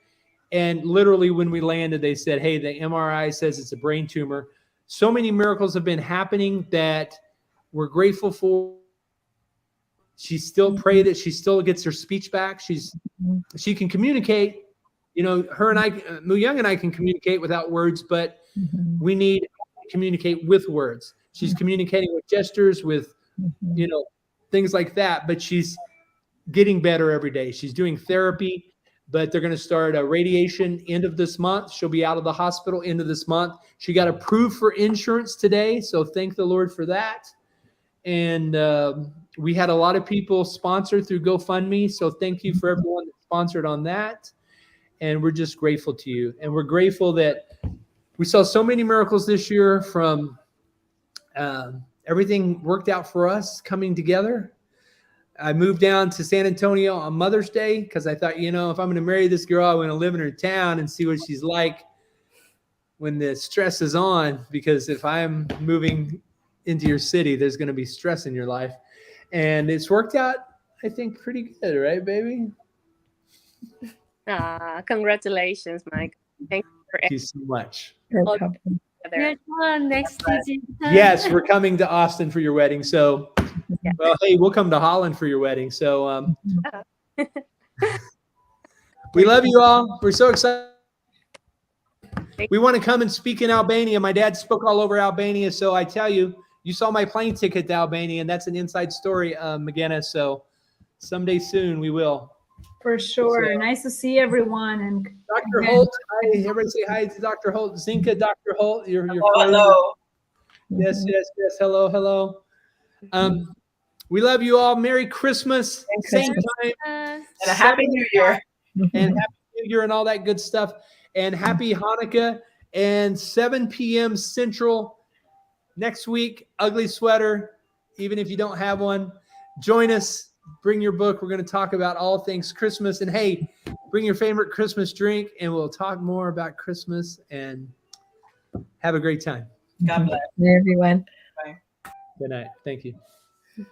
And literally when we landed, they said, hey, the MRI says it's a brain tumor. So many miracles have been happening that we're grateful for. She still prayed that she still gets her speech back. She can communicate. You know, her and I, Mu Young and I can communicate without words, but we need to communicate with words. She's communicating with gestures, with, you know, things like that, but she's getting better every day. She's doing therapy, but they're going to start a radiation end of this month. She'll be out of the hospital end of this month. She got approved for insurance today, so thank the Lord for that. And we had a lot of people sponsored through GoFundMe, so thank you for everyone that sponsored on that. And we're just grateful to you. And we're grateful that we saw so many miracles this year from everything worked out for us coming together. I moved down to San Antonio on Mother's Day because I thought, you know, if I'm going to marry this girl, I'm going to live in her town and see what she's like when the stress is on. Because if I'm moving into your city, there's going to be stress in your life. And it's worked out, I think, pretty good, right, baby? Congratulations, Mike. Thank Thank you so much. Here's one next season. Yes, we're coming to Austin for your wedding. So, well, hey, we'll come to Holland for your wedding. So, we love you all. We're so excited. We want to come and speak in Albania. My dad spoke all over Albania. So I tell you, you saw my plane ticket to Albania, and that's an inside story, McGinnis. So someday soon we will. For sure. So, nice to see everyone. And Dr. Holt, hi. Everybody say hi to Dr. Holt. Zinka, Dr. Holt, your friend. Hello. Yes. Hello. We love you all. Merry Christmas. Same time. And a Happy New Year. And Happy New Year and all that good stuff. And Happy Hanukkah. And 7 p.m. Central next week. Ugly Sweater. Even if you don't have one, join us. Bring your book. We're going to talk about all things Christmas. And hey, bring your favorite Christmas drink and we'll talk more about Christmas and have a great time. God bless everyone. Bye. Good night. Thank you.